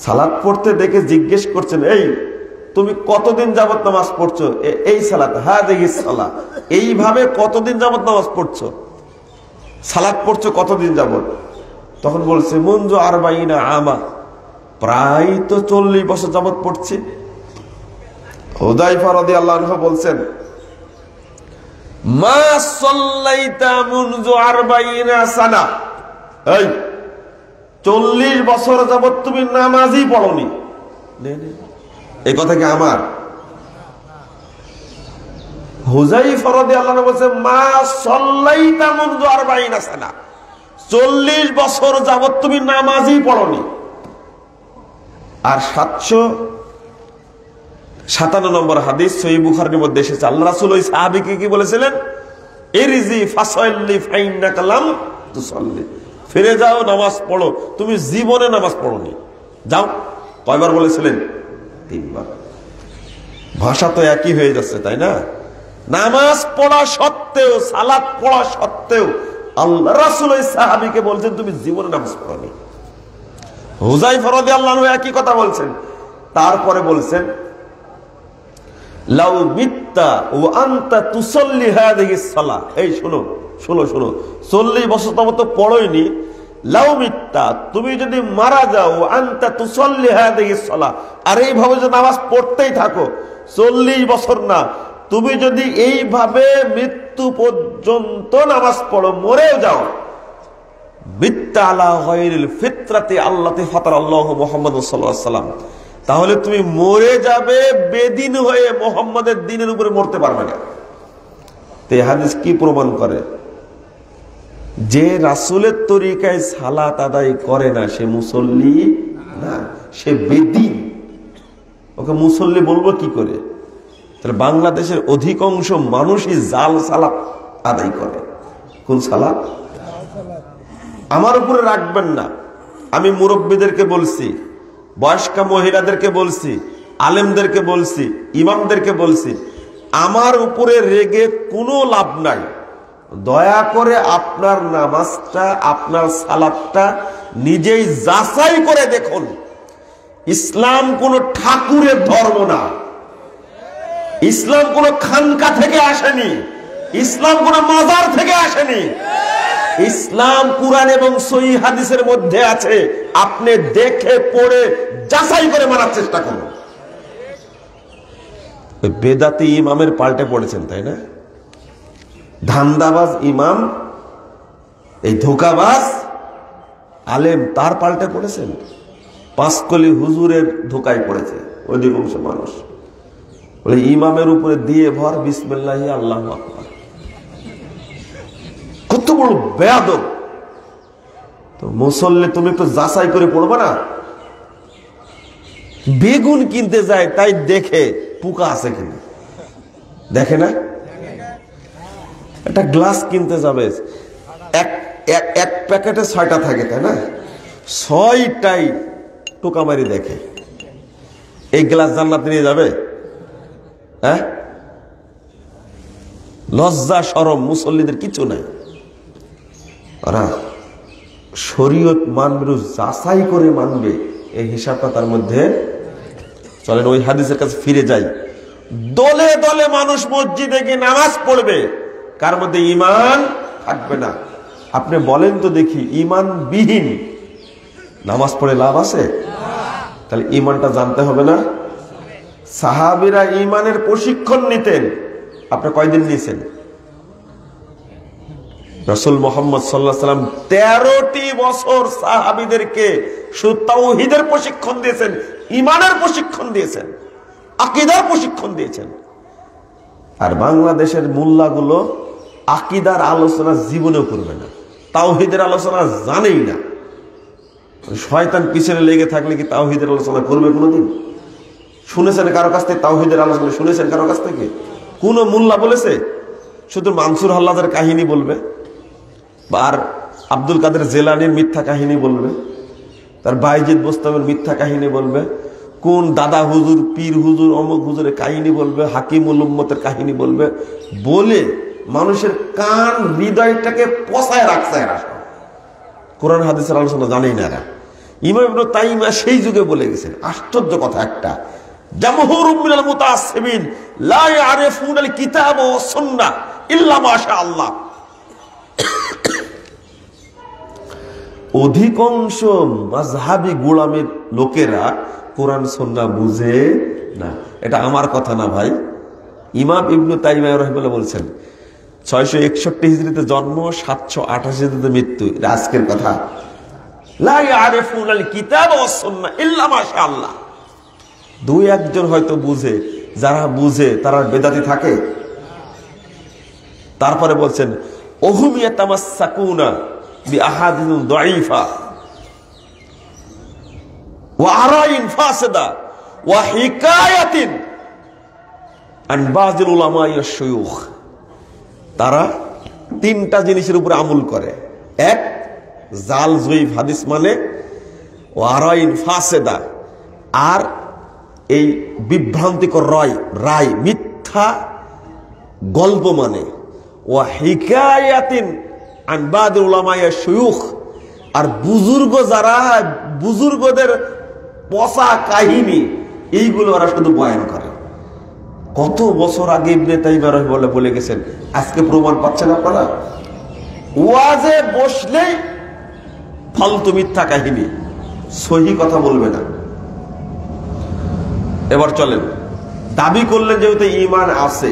সালাত পড়তে দেখে জিজ্ঞেস করছেন, এই তুমি কতদিন যাবত নামাজ পড়ছো? এই সালাত, হাযিহিস সালাহ, এইভাবে কতদিন যাবত নামাজ পড়ছো, সালাত পড়ছো কতদিন যাবত? তখন বলছে, মুনযু 40 আমা, প্রায় তো 40 বছর যাবত পড়ছি। হুযায়ফা রাদিয়াল্লাহু আনহু বলছেন, মা সাল্লাইতা মুনযু 40 সানা, এই 40 বছর যাবত তুমি নামাজই পড়োনি। এই কথা কি আমার? হুযায়ফা রাদিয়াল্লাহু আনহু বলেন মা সাল্লাইতা মুনযু 40 সানা, 40 বছর যাবত তুমি নামাজই পড়োনি। আর 757 নম্বর হাদিস সহিহ বুখারীর মধ্যে এসেছে, আল্লাহ রাসূল ওই সাহাবীকে কি বলেছিলেন? ইরজি ফাসাল্লি ফাইন্নাকা লাম তুসাল্লি, ফিরে যাও, নামাজ পড়ো, তুমি জীবনে নামাজ পড়োনি, যাও। কয়বার বলেছিলেন? 3 বার। ভাষা তো একই হয়ে যাচ্ছে, তাই না? নামাজ পড়া সত্ত্বেও, সালাত পড়া সত্ত্বেও আল্লাহ রাসূল ওই সাহাবীকে বলছেন তুমি জীবনে নামাজ পড়োনি। হুযায়ফা রাদিয়াল্লাহু আনহু একই কথা বলছেন। তারপরে বলছেন লাউ মিত্তা ওয়া আনতা তুসাল্লি হাযিহিস সালাহ, এই শোনো শোনো শোনো, 40 বছর তো পড়োইনি। লাউ মিত্তা, তুমি যদি মারা যাও, আনতা তুসাল্লি হাযিহিস সালাহ, আর এইভাবে যদি নামাজ পড়তেই থাকো 40 বছর না, তুমি যদি এইভাবে মৃত্যু পর্যন্ত নামাজ পড়ো, মরেও যাও, মিত্তা আলা গায়রিল ফিতরাতি আল্লাতী ফাতারাল্লাহু মুহাম্মাদুর সাল্লাল্লাহু আলাইহি ওয়াসাল্লাম, তাহলে তুমি মরে যাবে বেদিন হয়ে, মুহাম্মাদের দ্বীনের উপরে মরতে পারবে না। তো এই হাদিস কি প্রমাণ করে? যে রাসূলের তরিকায় সালাত আদায় করে না সে মুসল্লি না, সে বেদিন। ওকে মুসল্লি বলবো কি করে? তাহলে বাংলাদেশের অধিকাংশ মানুষই জাল সালাত আদায় করে। কোন সালাত? আমার উপরে রাখবেন না। আমি মুরব্বীদেরকে বলছি, বয়স্ক মহিলাদেরকে বলছি, আলেমদেরকে বলছি, ইমামদেরকে বলছি, আমার উপরে রেগে কোনো লাভ নাই। দয়া করে আপনার নামাজটা, আপনার সালাতটা নিজেই যাচাই করে দেখুন। ইসলাম কোনো ঠাকুরের ধর্ম না, ইসলাম কোনো খানকা থেকে আসেনি, ইসলাম কোনো মাজার থেকে আসেনি। ইসলাম কুরআন এবং সহিহ হাদিসের মধ্যে আছে, আপনি দেখে পড়ে যাচাই করে মানার চেষ্টা করুন। বেদাতি ইমামের পাল্টে পড়েছেন, তাই না? ধান্দাবাজ ইমাম, এই ধোঁকাবাজ আলেম, তার পাল্টে পড়েছেন। পাঁচকলি হুজুরের ধোঁকায় পড়েছে অধিকাংশ মানুষ। বলে ইমামের উপরে দিয়ে ভর বিসমিল্লাহ আল্লাহু আকবার। কত বড় বেয়াদব! তো মুসল্লি তুমি একটু যাচাই করে পড়বে না? বেগুন কিনতে যায়, তাই দেখে পোকা আছে কিনা, দেখে না? একটা গ্লাস কিনতে যাবে, এক প্যাকেটে 6টা থাকে, তাই না? 6টাই টোকা মারি দেখে। এই গ্লাস জান্নাতে নিয়ে যাবে? হ্যাঁ, লজ্জা শরম মুসল্লিদের কিছু নাই। ওরা শরীয়ত মানবে, যাচাই করে মানবে, এই হিসাবটা তার মধ্যে চলেন। ওই হাদিসের কাছে ফিরে যাই। দলে দলে মানুষ মসজিদে গিয়ে নামাজ পড়বে, কার মধ্যে ঈমান থাকবে না। আপনি বলেন তো দেখি, ঈমান বিহীন নামাজ পড়ে লাভ আছে? তাহলে ঈমানটা জানতে হবে না? সাহাবীরা ঈমানের প্রশিক্ষণ নিতেন। আপনি কয়দিন নিয়েছেন? রাসূল মুহাম্মদ সাল্লাল্লাহু আলাইহি ওয়াসাল্লাম 13টি বছর সাহাবীদেরকে শুধু তাওহীদের প্রশিক্ষণ দিয়েছেন, ঈমানের প্রশিক্ষণ দিয়েছেন, আকীদার প্রশিক্ষণ দিয়েছেন। আর বাংলাদেশের মুল্লাগুলো আকীদার আলোচনা জীবনেও করবে না, তাওহীদের আলোচনা জানেই না। শয়তান পিছনে লেগে থাকলে কি তাওহীদের আলোচনা করবে কোনোদিন? শুনেছেন কারো কাছ থেকে তাওহীদের আলোচনা? শুনেছেন কারো কাছ থেকে? কোন মুল্লা বলেছে? শুধু মানসুর হাল্লাদের কাহিনী বলবে, আর আব্দুল কাদের জেলানির মিথ্যা কাহিনী বলবে, তার বাইজিদ বোস্তামের মিথ্যা কাহিনী বলবে, কোন দাদা হুজুর, পীর হুজুর, অমুক হুজুরের কাহিনী বলবে, হাকিমুল উম্মতের কাহিনী বলবে, বলে মানুষের কান হৃদয়টাকে পচায় রাখছে। এরা কোরআন হাদিসের আলোচনা জানেই না এরা। ইমাম ইবনে তাইমিয়া সেই যুগে বলে গেছেন, আশ্চর্য কথা একটা, জামহুরুম মিনাল মুতাআসসিবিন লা ইয়ারিফুনাল কিতাব ওয়াস সুন্নাহ ইল্লা মাশাআল্লাহ। অধিকাংশ মাযহাবী গোলামের লোকেরা কোরআন সুন্নাহ বুঝে না। এটা আমার কথা না ভাই, ইমাম ইবনে তাইমিয়া রাহিমাহুল্লাহ বলছেন। 661 হিজরিতে জন্ম, 728 হিজরিতে মৃত্যু। এটা আজকের কথা। লা ইয়ারিফুনাল কিতাব ওয়াস সুন্নাহ ইল্লা মাশাআল্লাহ। দুই একজন হয়তো বুঝে, যারা বুঝে তারা বেদাতি থাকে? তারপরে বলছেন ওহুম ইয়াতামাসসাকুনা বিআহাদিন দাঈফা ওয়া আরাইন ফাসিদা ওয়া হিকায়াতিন আন বাযিল উলামা ওয়া শুয়ুখ। তারা তিনটা জিনিসের উপর আমল করে। এক, জাল জয়ীফ হাদিস মানে, ওয়া আরাইন ফাসিদা, আর এই বিভ্রান্তিকর রায় মিথ্যা গল্প মানে, ওয়া হিকায়াতিন আন বাযিল উলামা ওয়া শুয়ুখ, আর বুজুর্গ যারা, বুজুর্গদের পচা কাহিনী, এইগুলো ওরা শুধু বয়ান করে। কত বছর আগে ইবনে তাইমিয়া রাহিমাহুল্লাহ বলে গেছেন, আজকে প্রমাণ পাচ্ছেন আপনারা? ওয়াজে বসলেই ফালতু মিথ্যা কাহিনী, সহি কথা বলবে না। এবার চলেন, দাবি করলেন যেহেতু ঈমান আছে,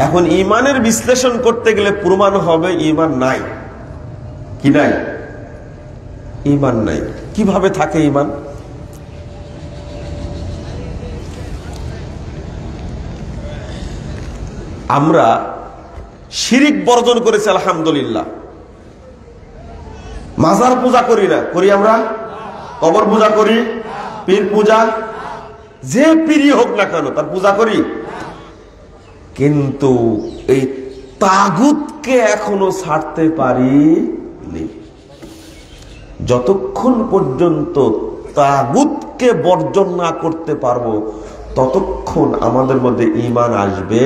এখন ঈমানের বিশ্লেষণ করতে গেলে প্রমাণ হবে ঈমান নাই। কি নাই? ঈমান নাই। কিভাবে থাকে ঈমান? আমরা শিরিক বর্জন করেছি আলহামদুলিল্লাহ। মাজার পূজা করি না, করি আমরা? কবর পূজা করি, পীর পূজা, যে পীরই হোক না কেন তার পূজা করি। কিন্তু এই তাগুতকে এখনো ছাড়তে পারিনি। যতক্ষণ পর্যন্ত তাগুতকে বর্জন না করতে পারবো ততক্ষণ আমাদের মধ্যে ঈমান আসবে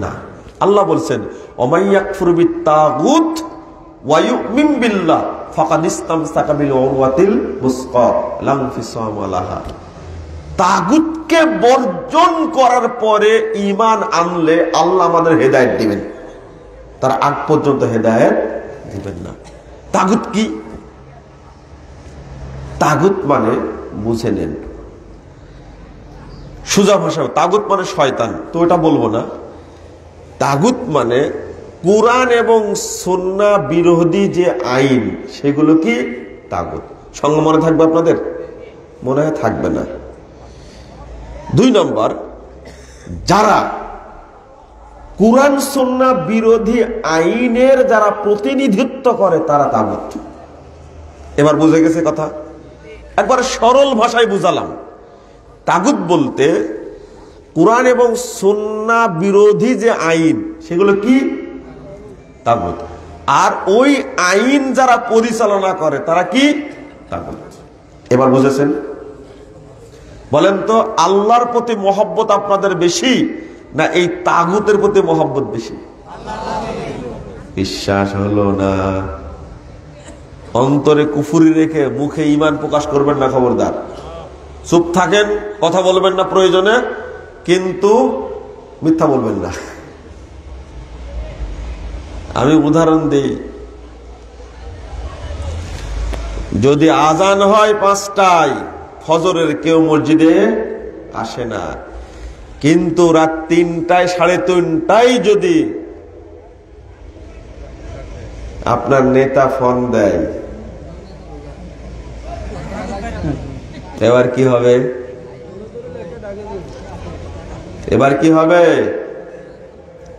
না। আল্লাহ বলছেন ওমাইয়াকফুর বিত্তাগুত ওয়া ইউমিন বিল্লাহ ফাকাদ ইসতামসাকা বিল উরওয়াতিল মুসকা লা ইনফিসামা লাহা। তাগুতকে বর্জন করার পরে ঈমান আনলে আল্লাহ আমাদের হেদায়েত দিবেন, তার আগ পর্যন্ত হেদায়েত দিবেন না। তাগুত কি? তাগুত মানে বুঝে নেন, সোজা ভাষা তাগুত মানে শয়তান, তো এটা বলবো না। তাগুত মানে কুরআন এবং সুন্নাহ বিরোধী যে আইন, সেগুলো কি তাগুত। সঙ্গে মনে থাকবে আপনাদের? মনে হয় থাকবে না। 2 নম্বর, যারা কুরআন সুন্নাহ বিরোধী আইনের যারা প্রতিনিধিত্ব করে তারা তাগুত। এবার বুঝে গেছে কথা? একবার সরল ভাষায় বুঝালাম। তাগুত বলতে কুরআন এবং সুন্নাহ বিরোধী যে আইন, সেগুলো কি তাগুত। আর ওই আইন যারা পরিচালনা করে তারা কি তাগুত। এবার বুঝেছেন? বলেন তো, আল্লাহর প্রতি মহব্বত আপনাদের বেশি না এই তাগুতের প্রতি মহব্বত বেশি? বিশ্বাস হলো না? অন্তরে কুফরি রেখে মুখে ঈমান প্রকাশ করবেন না, খবরদার। চুপ থাকেন, কথা বলবেন না প্রয়োজনে, কিন্তু মিথ্যা বলবেন না। আমি উদাহরণ দিই, যদি আজান হয় 5টায় ফজরের, কেউ মসজিদে আসে না, কিন্তু রাত 3টায় 3:30টায় যদি আপনার নেতা ফোন দেয়, এবার কি হবে? এবার কি হবে?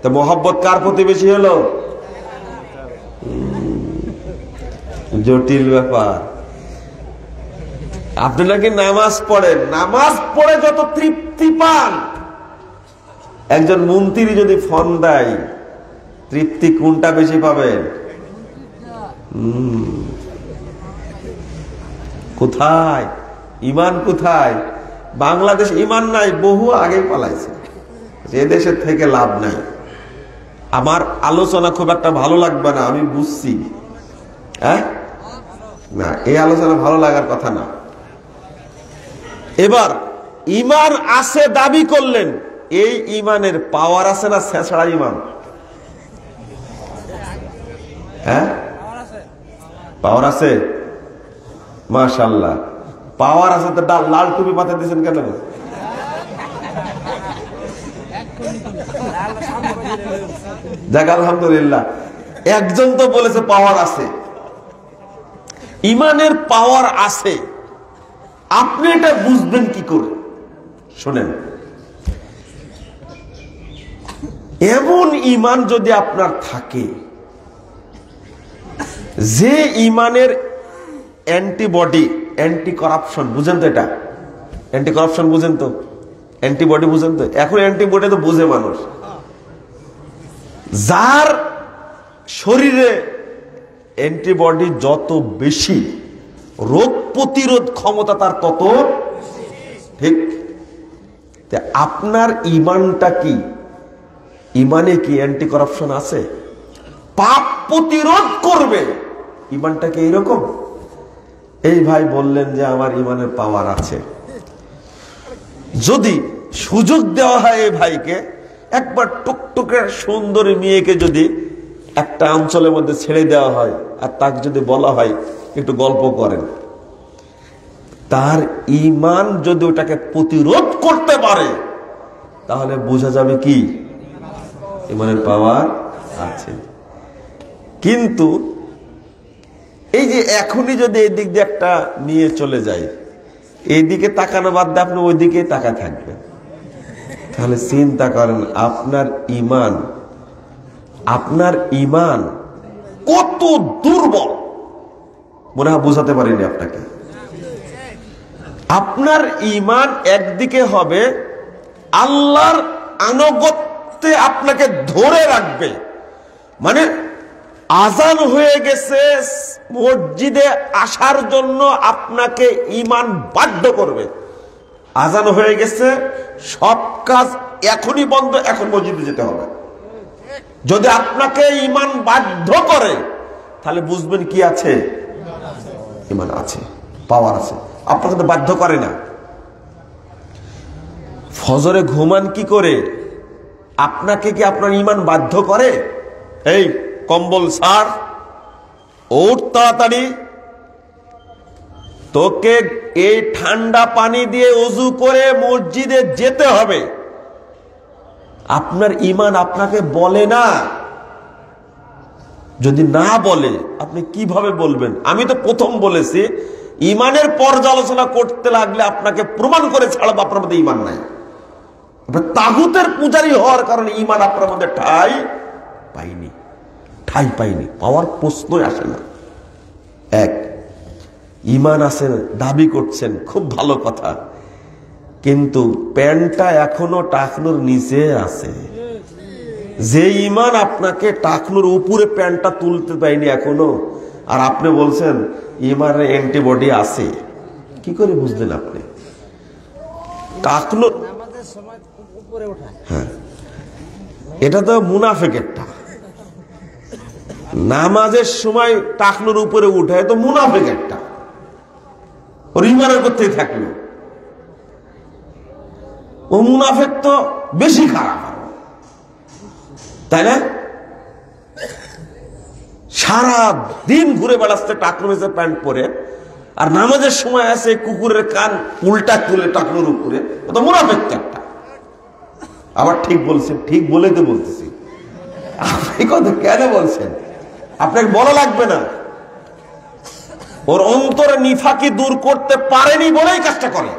তো মোহাব্বত কার প্রতি বেশি হলো? জটিল ব্যাপার। আপনি নাকি নামাজ পড়েন, নামাজ পড়ে যত তৃপ্তি পান, একজন মন্ত্রী যদি ফোন দেয়, তৃপ্তি কোনটা বেশি পাবেন? কোথায় ঈমান? কোথায়? বাংলাদেশ ঈমান নাই, বহু আগে পালাইছে, যে দেশের থেকে লাভ নাই। আমার আলোচনা খুব একটা ভালো লাগবে না, আমি বুঝছি। হ্যাঁ, না, এই আলোচনা ভালো লাগার কথা না। এবার ঈমান আছে দাবি করলেন, এই ঈমানের পাওয়ার আছে না ছেঁচড়া ঈমান? হ্যাঁ, পাওয়ার আছে। মাশাআল্লাহ, পাওয়ার আছে তো লাল টুপি মাথায় দিয়েছেন কেন? যাক আলহামদুলিল্লাহ, একজন তো বলেছে পাওয়ার আছে। ঈমানের পাওয়ার আছে, আপনি এটা বুঝবেন কি করে? শোনেন, এমন ঈমান যদি আপনার থাকে যে ঈমানের অ্যান্টিবডি, অ্যান্টি করাপশন, বুঝেন তো? এটা অ্যান্টি করাপশন বুঝেন তো? অ্যান্টিবডি বুঝেন তো? এখন অ্যান্টিবডি তো বুঝে মানুষ। যার শরীরে অ্যান্টিবডি যত বেশি, রোগ প্রতিরোধ ক্ষমতা তার তত। ঠিক? আপনার ঈমানটা কি? ঈমানে কি অ্যান্টি করাপশন আছে? পাপ প্রতিরোধ করবে ঈমানটা কি এইরকম? এই ভাই বললেন যে আমার ঈমানের পাওয়ার আছে। যদি সুযোগ দেওয়া হয় এই ভাইকে, একবার টুকটুকে সুন্দরী মেয়েকে যদি একটা অঞ্চলের মধ্যে ছেড়ে দেওয়া হয় আর তাকে যদি বলা হয় একটু গল্প করেন, তার ঈমান যদি ওটাকে প্রতিরোধ করতে পারে তাহলে বোঝা যাবে কি ঈমানের পাওয়ার আছে। কিন্তু এই যে এখনই যদি এই দিক দিয়ে একটা নিয়ে চলে যায়, এইদিকে তাকানো বাদ দিয়ে আপনি ওই দিকে তাকায় থাকবেন, তাহলে চিন্তা করেন আপনার ঈমান কত দুর্বল। মনে হয় বোঝাতে পারিনি আপনাকে। আপনার ঈমান একদিকে হবে আল্লাহর আনুগত্যে আপনাকে ধরে রাখবে, মানে আজান হয়ে গেছে মসজিদে আসার জন্য আপনাকে ঈমান বাধ্য করবে। আজান হয়ে গেছে, সব কাজ এখনই বন্ধ, এখন মসজিদে যেতে হবে। যদি আপনাকে ঈমান বাধ্য করে তাহলে বুঝবেন কি আছে? ঈমান আছে, পাওয়ার আছে। আপনাকে তো বাধ্য করে না। ফজরে ঘুমান কি করে? আপনাকে কি আপনার ঈমান বাধ্য করে? এই কম্বল ছাড়, ওঠ তাড়াতাড়ি, তোকে এই ঠান্ডা পানি দিয়ে ওযু করে মসজিদে যেতে হবে। আপনার ঈমান আপনাকে বলে না। যদি না বলে আপনি কিভাবে বলবেন? আমি তো প্রথম বলেছি, ঈমানের পর্যালোচনা করতে লাগলে আপনাকে প্রমাণ করে ছাড়ব আপনার মধ্যে ঈমান নাই। তাগুতের পূজারী হওয়ার কারণে ঈমান আপনার মধ্যে ঠাঁই পাইনি, পাওয়ার প্রশ্নই আসে না। এক, ঈমান আছে দাবি করছেন, খুব ভালো কথা, কিন্তু প্যান্টটা এখনো টাকনুর নিচে আছে। যে ঈমান আপনাকে টাকনুর উপরে প্যান্টটা তুলতে দেয়নি এখনো, আর আপনি বলছেন ঈমানের অ্যান্টিবডি আছে, কি করে বুঝলেন আপনি? টাকনুর, হ্যাঁ, এটা তো মুনাফিকেরটা। নামাজের সময় টাকনুর উপরে উঠে তো মুনাফিকেরটা, ওর ঈমানের করতেই থাকলো। ও মুনাফিক তো বেশি খারাপ, তাই না? সারা দিন ঘুরে বেড়াচ্ছে টাকনুর মেঝে প্যান্ট পরে, আর নামাজের সময় আছে কুকুরের কান উল্টা তুলে টাকনুর উপরে, ও তো মুনাফিক একটা। আবার ঠিক বলছেন, ঠিক বলে তো বলতেছি। আপনি কথা কেন বলছেন? আপনাকে বলা লাগবে না। ওর অন্তরে নিফাকি দূর করতে পারেনি বলেই কাজটা করে।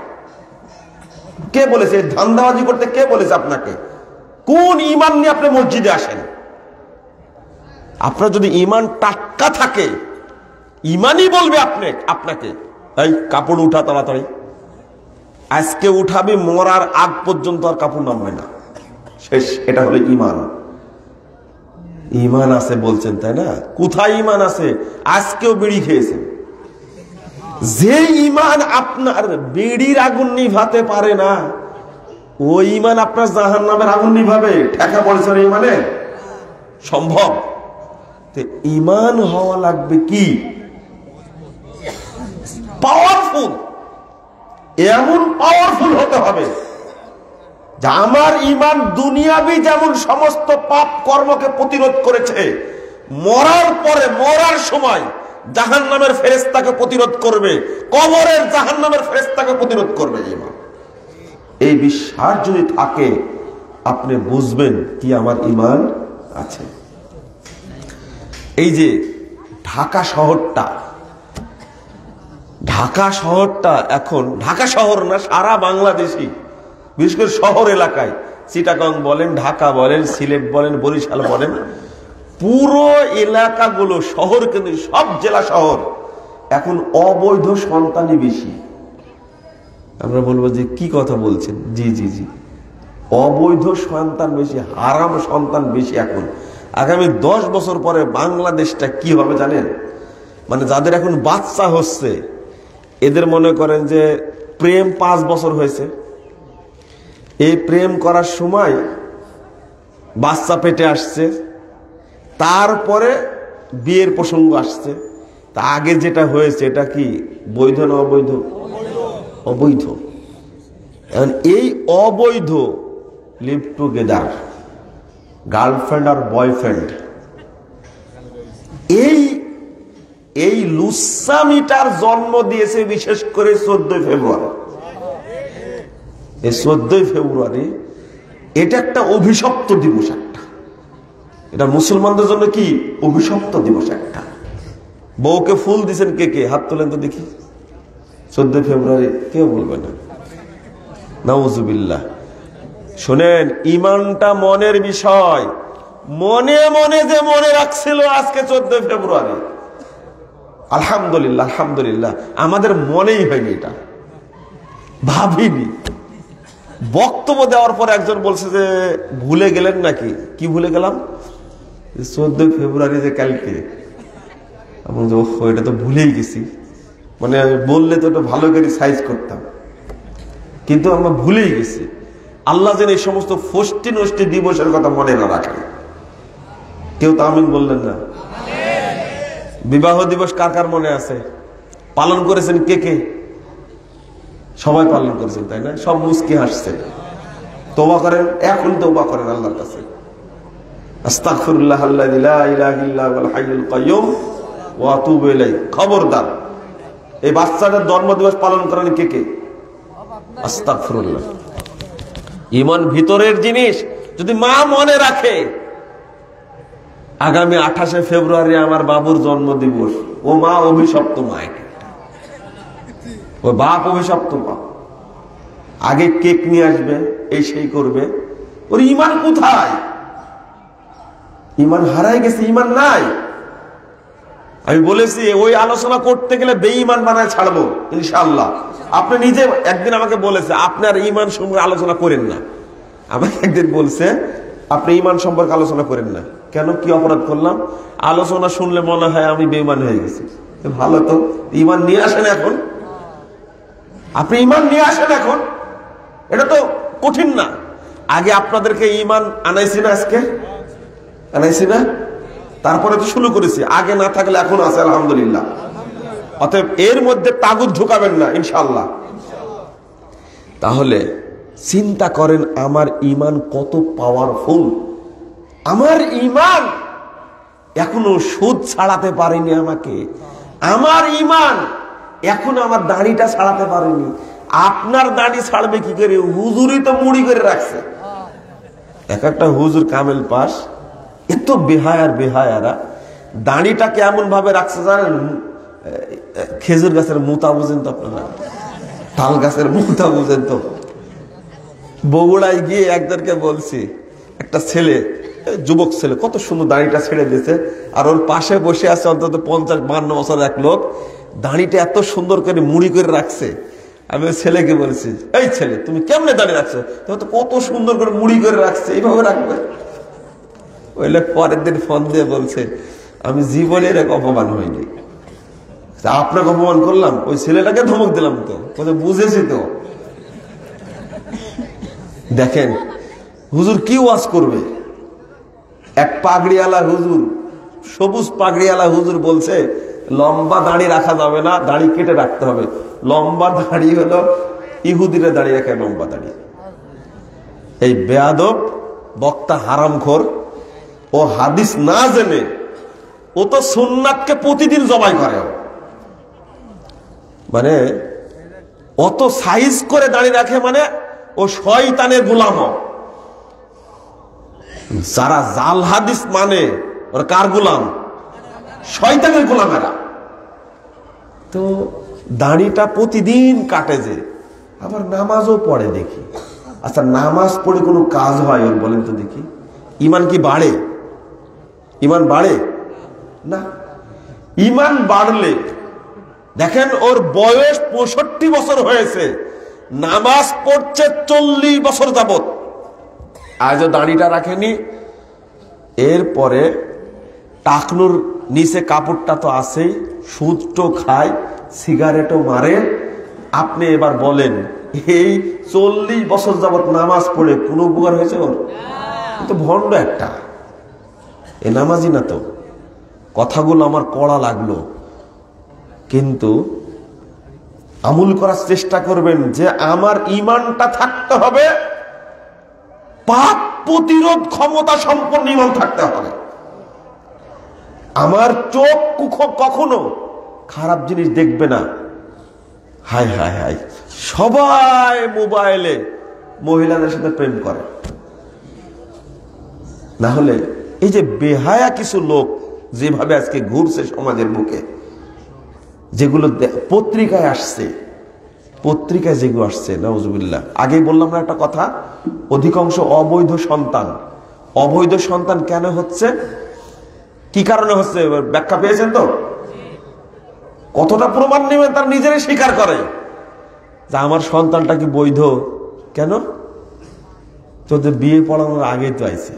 কে বলেছে ধান্দাবাজি করতে? কে বলেছে আপনাকে? কোন ঈমান নিয়ে আপনি মসজিদে আসেন? আপনার যদি ঈমান টাটকা থাকে, ঈমানই বলবে আপনাকে এই কাপড় উঠা তাড়াতাড়ি, আজকে উঠাবি, মরার আগ পর্যন্ত আর কাপড় নামবে না, শেষ। এটা হলো ঈমান। ঈমান আছে বলছেন, তাই না? কোথায় ঈমান আছে? আজকেও বিড়ি খেয়েছেন। যে ঈমান আপনার বিড়ির আগুন নিভাতে পারে না, ওই ঈমান আপনার জাহান্নামের আগুন নিভাবে? ঠেকা পড়েছে ঈমানে? সম্ভব? ঈমান হওয়া লাগবে কি পাওয়ারফুল, এমন পাওয়ারফুল হতে হবে যে আমার ঈমান দুনিয়াবি যেমন সমস্ত পাপ কর্মকে প্রতিরোধ করেছে, মরার পরে, মরার সময় জাহান্নামের ফেরেশতাকে প্রতিরোধ করবে, কবরের জাহান্নামের ফেরেশতাকে প্রতিরোধ করবে। ঈমান, এই বিশ্বাস যদি থাকে আপনি বুঝবেন কি আমার ঈমান আছে। এই যে ঢাকা শহরটা এখন, ঢাকা শহর না, সারা বাংলাদেশি, বিশেষ করে শহর এলাকায় চিটাগং বলেন, ঢাকা বলেন, সিলেট বলেন, বরিশাল বলেন, পুরো এলাকাগুলো, শহর কিন্তু সব জেলা শহর এখন অবৈধ সন্তানই বেশি। আমরা বলবো যে কি কথা বলছেন? জি জি জি, অবৈধ সন্তান বেশি, হারাম সন্তান বেশি। এখন আগামী 10 বছর পরে বাংলাদেশটা কি হবে জানেন? মানে যাদের এখন বাচ্চা হচ্ছে এদের মনে করেন যে প্রেম 5 বছর হয়েছে, এই প্রেম করার সময় বাচ্চা পেটে আসছে, তারপরে বিয়ের প্রসঙ্গ আসছে, তা আগে যেটা হয়েছে এটা কি বৈধ না অবৈধ? অবৈধ। এখন এই অবৈধ লিভ টুগেদার, গার্লফ্রেন্ড আর বয়ফ্রেন্ড, এই লুসামিটার জন্ম দিয়েছে বিশেষ করে 14 ফেব্রুয়ারি। এই 14 ফেব্রুয়ারি এটা একটা অভিশপ্ত দিবস, একটা এটা মুসলমানদের জন্য কি অভিশপ্ত দিবস একটা। বউকে ফুল দিছেন কে কে? হাত তোলেন তো দেখি। 14 ফেব্রুয়ারি কেউ বলবে না, নাউজুবিল্লাহ। শোনেন, ইমানটা মনের বিষয়। মনে মনে যে মনে রাখছিল আজকে 14 ফেব্রুয়ারি, আলহামদুলিল্লাহ আলহামদুলিল্লাহ, আমাদের মনেই হয়নি, এটা ভাবিনি। বক্তব্য দেওয়ার পর একজন বলছে যে ভুলে গেলেন নাকি? কি ভুলে গেলাম? 14 ফেব্রুয়ারি যে কালকে। এটা তো ভুলেই গেছি, মানে বললে তো এটা ভালো করে সাইজ করতাম, কিন্তু আমরা ভুলেই গেছি। আল্লাহ যেন এই সমস্ত ফষ্টি নষ্টি দিবসের কথা মনে না রাখেন। কেউ তো আমিন বললেন না। বিবাহ দিবস কার কার মনে আছে? পালন করেছেন কে কে? সবাই পালন করেছেন, তাই না? সব মুস্কি হাসছে। তওবা করেন, এখন তওবা করেন আল্লাহর কাছে। আস্তাগফিরুল্লাহ আল্লাযী লা ইলাহা ইল্লা হুয়াল হাইয়ুল কাইয়্যুম ওয়া আতুবু ইলাইহি। খবরদার, এই বাচ্চাদের জন্মদিবস পালন করেন কে কে? আস্তাগফিরুল্লাহ। ঈমান ভিতরের জিনিস। যদি মা মনে রাখে আগামী 28 ফেব্রুয়ারি আমার বাবুর জন্মদিবস, ও মা অভিশপ্ত, মা, ও বাপ অভিশপ্ত বাপ। আগে কেক নিয়ে আসবে, এই সেই করবে। ওর ঈমান কোথায়? ঈমান হারাই গেছে, ঈমান নাই। আমি বলেছি ওই আলোচনা করতে গেলে বেঈমান বানায় ছাড়বো ইনশাআল্লাহ। আপনি নিজে একদিন আমাকে বলেছে আপনার ঈমান সম্পর্কে আলোচনা করেন না। আমাকে একদিন বলছে আপনি ঈমান সম্পর্কে আলোচনা করেন না কেন? কি অপরাধ করলাম? আলোচনা শুনলে মনে হয় আমি বেঈমান হয়ে গেছি। ভালো তো, ঈমান নিয়ে আসেন এখন, আপনি ঈমান নিয়ে আসেন এখন, এটা তো কঠিন না। আগে আপনাদেরকে ঈমান আনাইছি না, আজকে আনাইছি না, তারপরে তো শুরু করেছি। আগে না থাকলে এখন আছে আলহামদুলিল্লাহ। অতএব এর মধ্যে তাগুত ঢুকাবেন না ইনশাআল্লাহ। তাহলে চিন্তা করেন আমার ঈমান কত পাওয়ারফুল। আমার ঈমান এখনো সুদ ছাড়াতে পারেনি আমাকে। আমার ঈমান এখনো আমার দাড়িটা ছাড়াতে পারেনি। আপনার দাড়ি ছাড়বে কি করে? হুজুরই তো মুড়ি করে রাখছে। এক একটা হুজুর কামেল পাস, এত বেহায়ার বেহায়ারা দাড়িটাকে এমন ভাবে রাখছে জানেন, খেজুর গাছের মুতা বুঝেন তো আপনারা? তাল গাছের মুতা বুঝেন তো? বগুড়ায় গিয়ে একজনকে বলছি, একটা ছেলে, যুবক ছেলে, কত সুন্দর দাড়িটা ছেড়ে দিয়েছে, আর ওর পাশে বসে আছে অন্তত 50-52 বছর এক লোক, দাড়িটা এত সুন্দর করে মুড়ি করে রাখছে। আমি ওই ছেলেকে বলছি, এই ছেলে তুমি কেমনে দাঁড়িয়ে রাখছো? তো কত সুন্দর করে মুড়ি করে রাখছে, এইভাবে রাখবে? ওই লোক পরের দিন ফোন দিয়ে বলছে আমি জীবনে এরকম অপমান হয়নি। আপনাকে অপমান করলাম? ওই ছেলেটাকে ধমক দিলাম তো, বুঝেছি তো। দেখেন হুজুর কি ওয়াজ করবে। এক পাগড়িওয়ালা হুজুর, সবুজ পাগড়িওয়ালা হুজুর বলছে লম্বা দাড়ি রাখা যাবে না, দাড়ি কেটে রাখতে হবে। লম্বা দাড়ি হলো ইহুদিরা দাড়ি রাখে, লম্বা দাড়ি। এই বেয়াদব বক্তা হারামখোর, ও হাদিস না জেনে ও তো সুন্নাতকে প্রতিদিন জবাই করে। মানে অত সাইজ করে দাঁড়িয়ে রাখে, মানে ও শয়তানের গোলাম। যারা জাল হাদিস মানে ওরা কার গোলাম? শয়তানের গোলাম এরা। তো দাড়িটা প্রতিদিন কাটে, যে আবার নামাজও পড়ে দেখি, আচ্ছা, নামাজ পড়ে কোনো কাজ হয় ওর? বলেন তো দেখি। ইমান কি বাড়ে? ইমান বাড়ে না। ইমান বাড়লে দেখেন, ওর বয়স 65 বছর হয়েছে, নামাজ পড়ছে 40 বছর যাবত, আজও দাড়িটা রাখেনি। এরপরে টাকনুর নিচে কাপড়টা তো আছেই, সুদটো খায়, সিগারেটও মারে। আপনি এবার বলেন, এই 40 বছর যাবত নামাজ পড়ে কোনো উপকার হয়েছে ওর? তো ভণ্ড একটা, এ নামাজি না তো। কথাগুলো আমার কড়া লাগলো, কিন্তু আমল করার চেষ্টা করবেন যে আমার ইমানটা থাকতে হবে, পাপ প্রতিরোধ ক্ষমতা সম্পন্ন ইমান থাকতে হবে। আমার চোখ কখনো খারাপ জিনিস দেখবে না। হায় হায় হায়, সবাই মোবাইলে মহিলাদের সাথে প্রেম করে। না হলে এই যে বেহায়া কিছু লোক যেভাবে আজকে ঘুরছে সমাজের বুকে, যেগুলো পত্রিকায় আসছে, পত্রিকায় যেগুলো আসছে, নাউজুবিল্লাহ। আগেই বললাম না একটা কথা, অধিকাংশ অবৈধ সন্তান। অবৈধ সন্তান কেন হচ্ছে, কি কারণে হচ্ছে ব্যাখ্যা পেয়েছেন তো? কতটা প্রমাণ নেবেন, তার নিজেরাই স্বীকার করে যে আমার সন্তানটা কি বৈধ। কেন? তোদের বিয়ে পড়ানোর আগেই তো আইছে।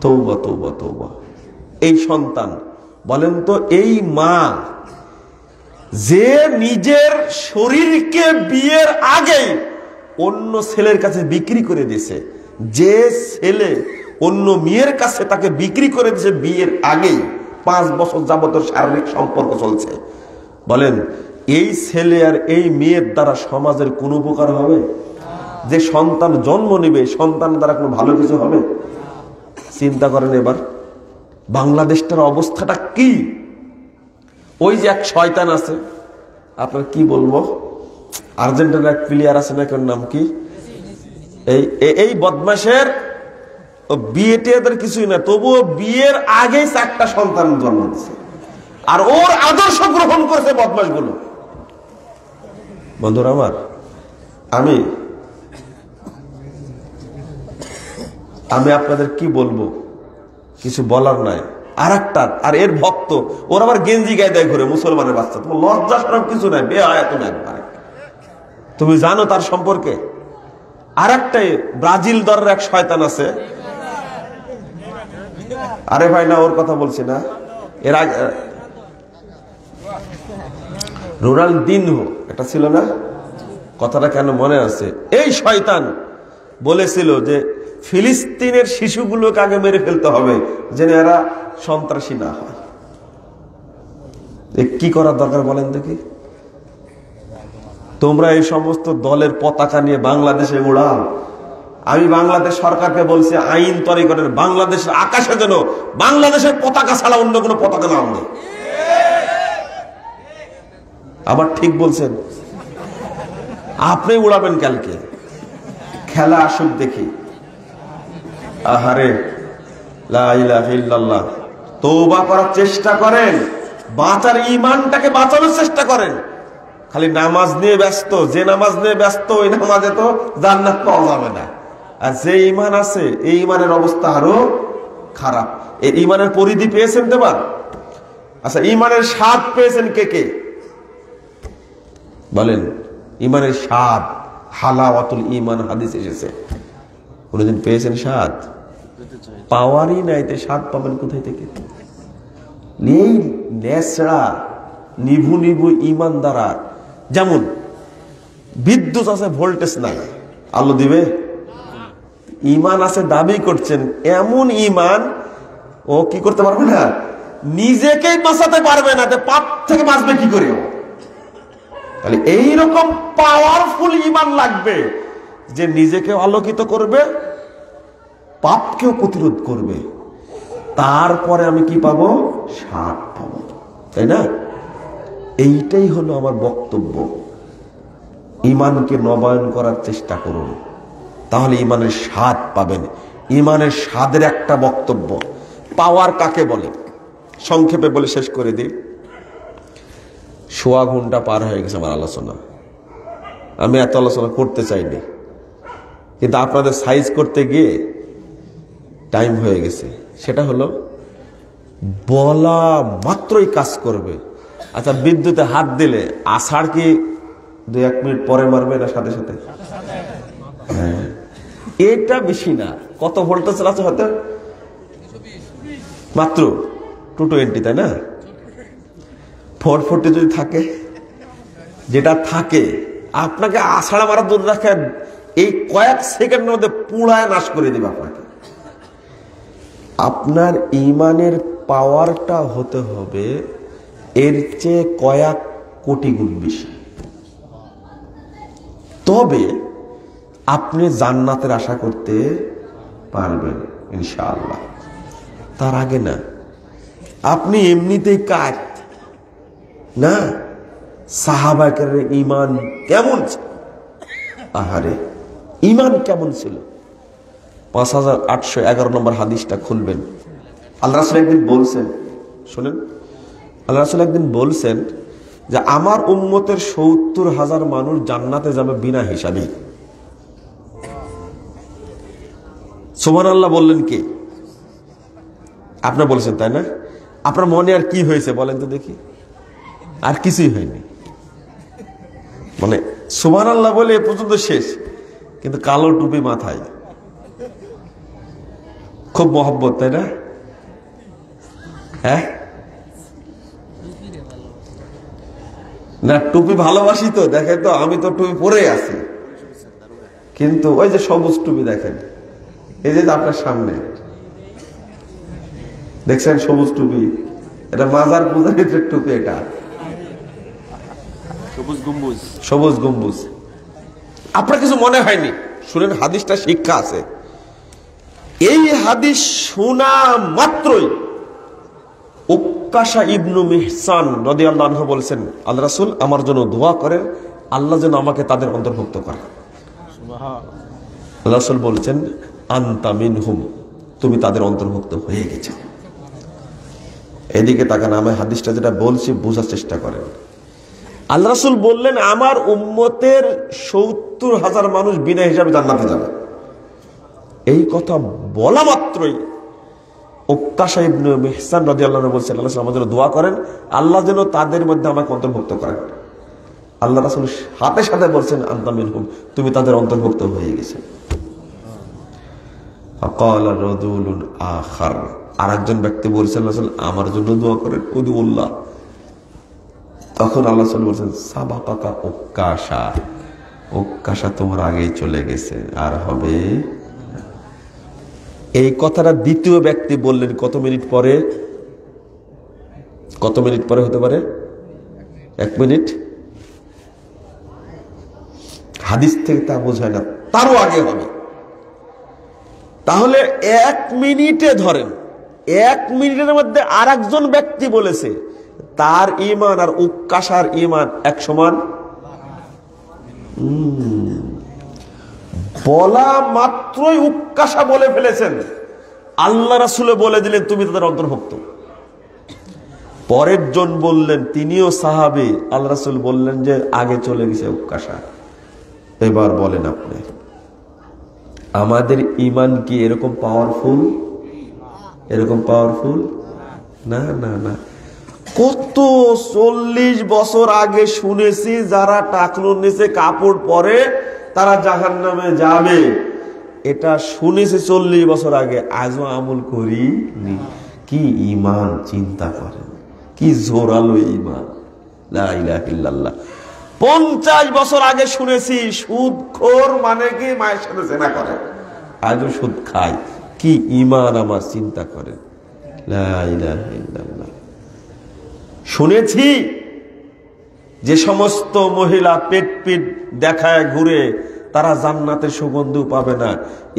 তৌবা তৌবা তৌবা। এই সন্তান, বলেন তো, এই মা যে নিজের শরীরকে বিয়ের আগে অন্য ছেলের কাছে বিক্রি করে দিয়েছে, যে ছেলে অন্য মেয়ের কাছে তাকে বিক্রি করে দিয়েছে বিয়ের আগেই, 5 বছর যাবত শারীরিক সম্পর্ক চলছে, বলেন এই ছেলে আর এই মেয়ের দ্বারা সমাজের কোন উপকার হবে? যে সন্তান জন্ম নেবে, সন্তান দ্বারা কোনো ভালো কিছু হবে? চিন্তা করেন এবার বাংলাদেশটার অবস্থাটা কি। ওই যে এক শয়তান আছে, আপনার কি বলবো, আর্জেন্টিনার এক প্লেয়ার আছে না, কোন নাম কি, এই বদমাশের বিয়েতে এদের কিছুই না, তবুও বিয়ের আগে 4টা সন্তান জন্ম দিচ্ছে, আর ওর আদর্শ গ্রহণ করেছে বদমাশ গুলো। বন্ধুরা আমার, আমি আপনাদের কি বলবো, কিছু বলার নাই। আর এর ভক্ত, ওর আবার গেঞ্জি গায়ে দেয় ঘুরে, মুসলমানের বাচ্চা। তোমার লজ্জা সরম কিছু নাই, বেহায়া তুমি একবারে। তুমি জানো তার সম্পর্কে? আর একটাই ব্রাজিল দলের এক শয়তান আছে। আরে ভাই না, ওর কথা বলছি না, এর আগে রোনালদিনহো এটা ছিল না, কথাটা কেন মনে আছে? এই শয়তান বলেছিল যে ফিলিস্তিনের শিশুগুলোকে আগে মেরে ফেলতে হবে যেন এরা সন্ত্রাসী না হয়। কি করার দরকার বলেন দেখি? তোমরা এই সমস্ত দলের পতাকা নিয়ে বাংলাদেশে উড়াও। আমি বাংলাদেশ সরকারকে বলছি, আইন তৈরি করেন, বাংলাদেশের আকাশে যেন বাংলাদেশের পতাকা ছাড়া অন্য কোনো পতাকা না উড়ে। আবার ঠিক বলছেন, আপনি উড়াবেন কালকে, খেলা আসুক দেখি। আহারে, লা ইলাহা ইল্লাল্লাহ। তওবা করার চেষ্টা করেন, বাঁচার ইমানটাকে বাঁচানোর চেষ্টা করেন। খালি নামাজ নিয়ে ব্যস্ত, যে নামাজ নিয়ে ব্যস্ত ওই নামাজে তো জান্নাত পাওয়া যাবে না। আর যে ইমান আছে, এই ইমানের অবস্থা আরো খারাপ। এই ইমানের পরিধি পেয়েছেন তো? আচ্ছা, ইমানের স্বাদ পেয়েছেন কে কে বলেন? ইমানের স্বাদ, হালাওয়াতুল ইমান হাদিস এসেছে। কোনদিন পেয়েছেন স্বাদ? পাওয়ারই নাই, তে স্বাদ পাবেন কোথায় থেকে? নেই, নেছড়া নিভু নিভু ইমান দ্বারা। যেমন বিদ্যুৎ আছে, ভোল্টেজ নাই, আলো দিবে? ইমান আছে দাবি করছেন, এমন ইমান ও কি করতে পারবে না, নিজেকেই বাঁচাতে পারবে না, পাপ থেকে বাঁচবে কি করে? তাহলে এইরকম পাওয়ারফুল ইমান লাগবে যে নিজেকে আলোকিত করবে, পাপকেও প্রতিরোধ করবে। তারপরে আমি কি পাবো? স্বাদ পাবো, তাই না? এইটাই হলো আমার বক্তব্য। ইমানকে নবায়ন করার চেষ্টা করুন, তাহলে ইমানের স্বাদ পাবেন। ইমানের স্বাদের একটা বক্তব্য। পাওয়ার কাকে বলে সংক্ষেপে বলে শেষ করে দিই। 1.25 ঘন্টা পার হয়ে গেছে আমার আলোচনা। আমি এত আলোচনা করতে চাইনি, কিন্তু আপনাদের সাইজ করতে গিয়ে টাইম হয়ে গেছে। সেটা হলো বলা মাত্রই কাজ করবে। আচ্ছা, বিদ্যুতে হাত দিলে আষাঢ় কি 2-1 মিনিট পরে মারবে না সাথে সাথে? হ্যাঁ, এটা বেশি না। কত ভোল্টেজ আছে? হয়তো মাত্র 220, তাই না? 440 যদি থাকে, যেটা থাকে আপনাকে আষাঢ় মারা দূর রাখেন, এই কয়েক সেকেন্ডের মধ্যে পুড়ায় নাশ করে দিবে আপনাকে। আপনার ঈমানের পাওয়ারটা হতে হবে এর চেয়ে কয়েক কোটি গুণ বেশি, তবে আপনি জান্নাতের আশা করতে পারবেন ইনশাআল্লাহ। তার আগে না। আপনি এমনিতেই কাজ না। সাহাবায়ের ঈমান কেমন ছিল? আহারে, ঈমান কেমন ছিল? 5811 নম্বর হাদিসটা খুলবেন। আল্লাহ রাসূল একদিন বলছেন, শুনেন, আল্লাহ রাসূল একদিন বলছেন যে আমার উম্মতের 70,000 মানুষ জান্নাতে যাবে বিনা হিসাবে। সুবহানাল্লাহ বললেন কে? আপনি বলেছেন, তাই না? আপনার মনে আর কি হয়েছে বলেন তো দেখি? আর কিছুই হয়নি। মানে সুবহানাল্লাহ বলে এ পর্যন্ত শেষ, কিন্তু কালো টুপি মাথায়, খুব মহব্বত, তাই না? হ্যাঁ না, টুপি ভালোবাসি তো, দেখেন তো আমি তো টুপি পরে আছি, কিন্তু ওই যে সবুজ টুপি দেখেন, এই যে আপনার সামনে দেখছেন সবুজ টুপি, এটা মাজার পূজারীর টুপি, এটা সবুজ গম্বুজ। আপনার কিছু মনে হয়নি? শুনেন, হাদিসটা শিক্ষা আছে। এই হাদিস শোনা মাত্রই উক্কাশা ইবনু মিহসান রাদিয়াল্লাহু আনহু বলছেন, আল্লাহ রাসূল আমার জন্য দোয়া করেন, আল্লাহ যেন আমাকে তাদের অন্তর্ভুক্ত করে। সুবহানাল্লাহ। আল্লাহ রাসূল বলছেন, আনতা মিনহুম, তুমি তাদের অন্তর্ভুক্ত হয়ে গেছো। এদিকে তাকান, আমি হাদিসটা যেটা বলছি বোঝার চেষ্টা করেন। আল্লাহ রাসূল বললেন আমার উম্মতের 70,000 মানুষ বিনা হিসাবে জান্নাতে যাবে। এই কথা বলা মাত্রই উক্কাশা ইবনে মিহসান রাদিয়াল্লাহু আনহু বলছেন, আল্লাহ আমাদের দোয়া করেন, আল্লাহ যেন তাদের মধ্যে আমাকে অন্তর্ভুক্ত করেন। আল্লাহ রাসূল সাথে সাথে বলছেন, আনতা মিনহুম, তুমি তাদের অন্তর্ভুক্ত হয়ে গেছো। ফাকালা রাজুলুন আখার, আরেকজন ব্যক্তি বলছেন, রাসূল আমার জন্য দোয়া করেন, উদুল্লাহ। তখন আল্লাহ রাসূল বলছেন, সাবাকাকা উক্কাশা, উক্কাশা তোমার আগেই চলে গেছে, আর হবে। এই কথাটা দ্বিতীয় ব্যক্তি বললেন কত মিনিট পরে? কত মিনিট পরে হতে পারে? 1 মিনিট। হাদিস থেকে তা বোঝায় না, তারও আগে হবে। তাহলে 1 মিনিটে ধরেন, 1 মিনিটের মধ্যে আরেকজন ব্যক্তি বলেছে তার ঈমান আর উক্কাশার ঈমান এক সমান। বলা মাত্রই উক্কাশা বলে ফেলেছেন, আল্লাহ রাসূল বলে দিলেন তুমি তাদের অন্তর্ভুক্ত। পরের জন বললেন, তিনিও সাহাবী, আল্লাহ রাসূল বললেন যে আগে চলে গেছে উক্কাশা। এবার বলেন আপনি, আমাদের ঈমান কি এরকম পাওয়ারফুল? এরকম পাওয়ারফুল না, না, না। কত 40 বছর আগে শুনেছি যারা টাকনুর নিচে কাপড় পরে তারা জাহান্নামে যাবে, এটা শুনেছি 40 বছর আগে, আজও আমল করিনি। কি ঈমান চিন্তা করেন, কি জোরালো ঈমান, লা ইলাহা ইল্লাল্লাহ। 50 বছর আগে শুনেছি সুদখোর মানে কি মায়ের সাথে জেনা করে, আজও সুদ খায়। কি ঈমান আমার, চিন্তা করেন, লা ইলাহা ইল্লাল্লাহ। শুনেছি যে সমস্ত মহিলা পেট পিট দেখায় ঘুরে তারা জান্নাতের সুগন্ধ পাবে না।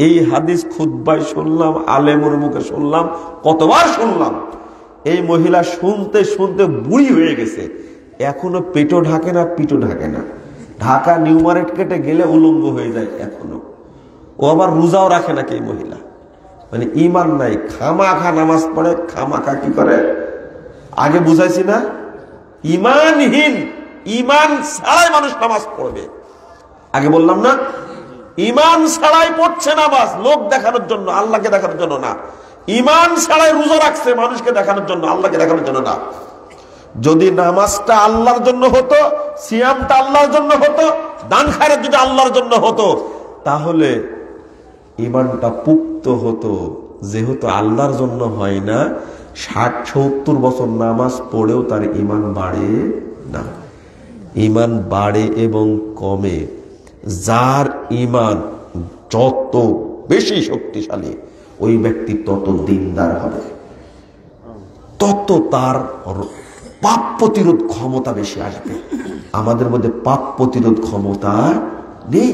এই হাদিস খুতবায় শুনলাম, আলেমের মুখে শুনলাম, কতবার শুনলাম। এই মহিলা শুনতে শুনতে বুড়ি হয়ে গেছে, এখনো পেটও ঢাকে না, পিঠও ঢাকে না। ঢাকা নিউ মার্কেটে গেলে উলঙ্গ হয়ে যায় এখনো। ও আবার রোজাও রাখে নাকি এই মহিলা, মানে ঈমান নাই, খামাখা নামাজ পড়ে, খামাখা কি করে। আগে বুঝাইছি না, ঈমানহীন, ঈমান ছাড়াই মানুষ নামাজ পড়বে, আগে বললাম না, ইমান ছাড়াই পড়ছে নামাজ লোক দেখানোর জন্য, আল্লাহকে দেখানোর জন্য না। ইমান ছাড়াই রোজা রাখছে মানুষকে দেখানোর জন্য, আল্লাহকে দেখানোর জন্য না। যদি নামাজটা আল্লাহর জন্য হতো, সিয়ামটা আল্লাহর জন্য হতো, দান খায়রাত যদি আল্লাহর জন্য হতো, তাহলে ইমানটা পুক্ত হতো। যেহেতু আল্লাহর জন্য হয় না, 60-70 বছর নামাজ পড়েও তার ইমান বাড়ে না। ইমান বাড়ে এবং কমে। যার ইমান যত বেশি শক্তিশালী, ওই ব্যক্তি তত দিনদার হবে, তত তার পাপ প্রতিরোধ ক্ষমতা বেশি আসবে। আমাদের মধ্যে পাপ প্রতিরোধ ক্ষমতা নেই।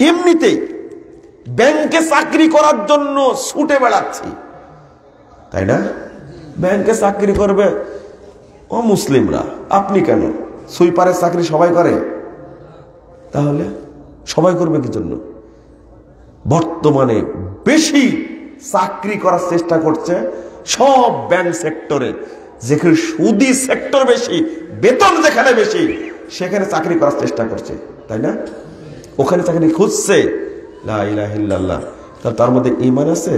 এমনিতেই ব্যাংকে চাকরি করার জন্য ছুটে বেড়াচ্ছি, তাই না? ব্যাংকে চাকরি করবে অমুসলিমরা, আপনি কেন? সুইপারের চাকরি সবাই করে, তাহলে সবাই করবে কি জন্য? বর্তমানে বেশি চাকরি করার চেষ্টা করছে সব ব্যাংক সেক্টরে। যেখানে সুদি সেক্টর বেশি, বেতন যেখানে বেশি, সেখানে চাকরি করার চেষ্টা করছে, তাই না? ওখানে চাকরি খুঁজছে। লা ইলাহা ইল্লাল্লাহ। তার মধ্যে ঈমান আছে,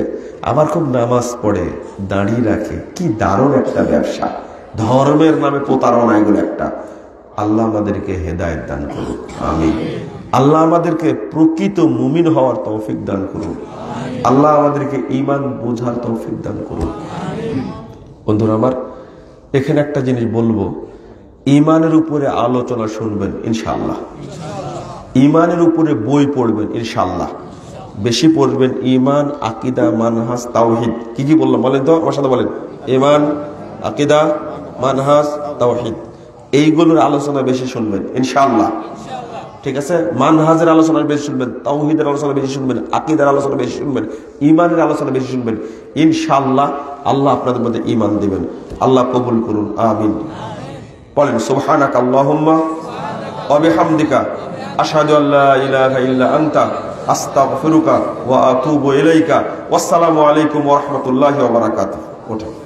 আবার খুব নামাজ পড়ে, দাঁড়িয়ে রাখে। কি দারুণ একটা ব্যবসা! ধর্মের নামে প্রতারণা এগুলো একটা। আল্লাহ আমাদেরকে হেদায়েত দান করুন, আমিন। আল্লাহ আমাদেরকে প্রকৃত মুমিন হওয়ার তৌফিক দান করুন। আল্লাহ আমাদেরকে ঈমান বোঝার তৌফিক দান করুন। বন্ধুরা আমার, এখানে একটা জিনিস বলবো, ঈমানের উপরে আলোচনা শুনবেন ইনশাআল্লাহ, ঈমানের উপরে বই পড়বেন ইনশাআল্লাহ, বেশি পড়বেন। ঈমান, আকীদা, মানহাজ, তাওহীদ। কি কি বললাম বলেন তো, আমার সাথে বলেন। ঈমান, আকীদা, মানহাজ, তাওহীদ, এইগুলোর আলোচনা বেশি শুনবেন ইনশাআল্লাহ। ঠিক আছে? মানহাজের আলোচনা বেশি শুনবেন, তাওহীদের আলোচনা বেশি শুনবেন, আকীদার আলোচনা বেশি শুনবেন, ঈমানের আলোচনা বেশি শুনবেন ইনশাআল্লাহ। আল্লাহ আপনাদের মধ্যে ঈমান দিবেন। আল্লাহ কবুল করুন, আমিন। বলেন সুবহানাকা আল্লাহুম্মা ওয়া বিহামদিকা আশহাদু আল্লা ইলাহা ইল্লা আনতা আস্তাগফিরুকা ওয়া আতুবু ইলাইকা। ওয়াসসালামু আলাইকুম ওয়া রাহমাতুল্লাহি ওয়া বারাকাতুহু।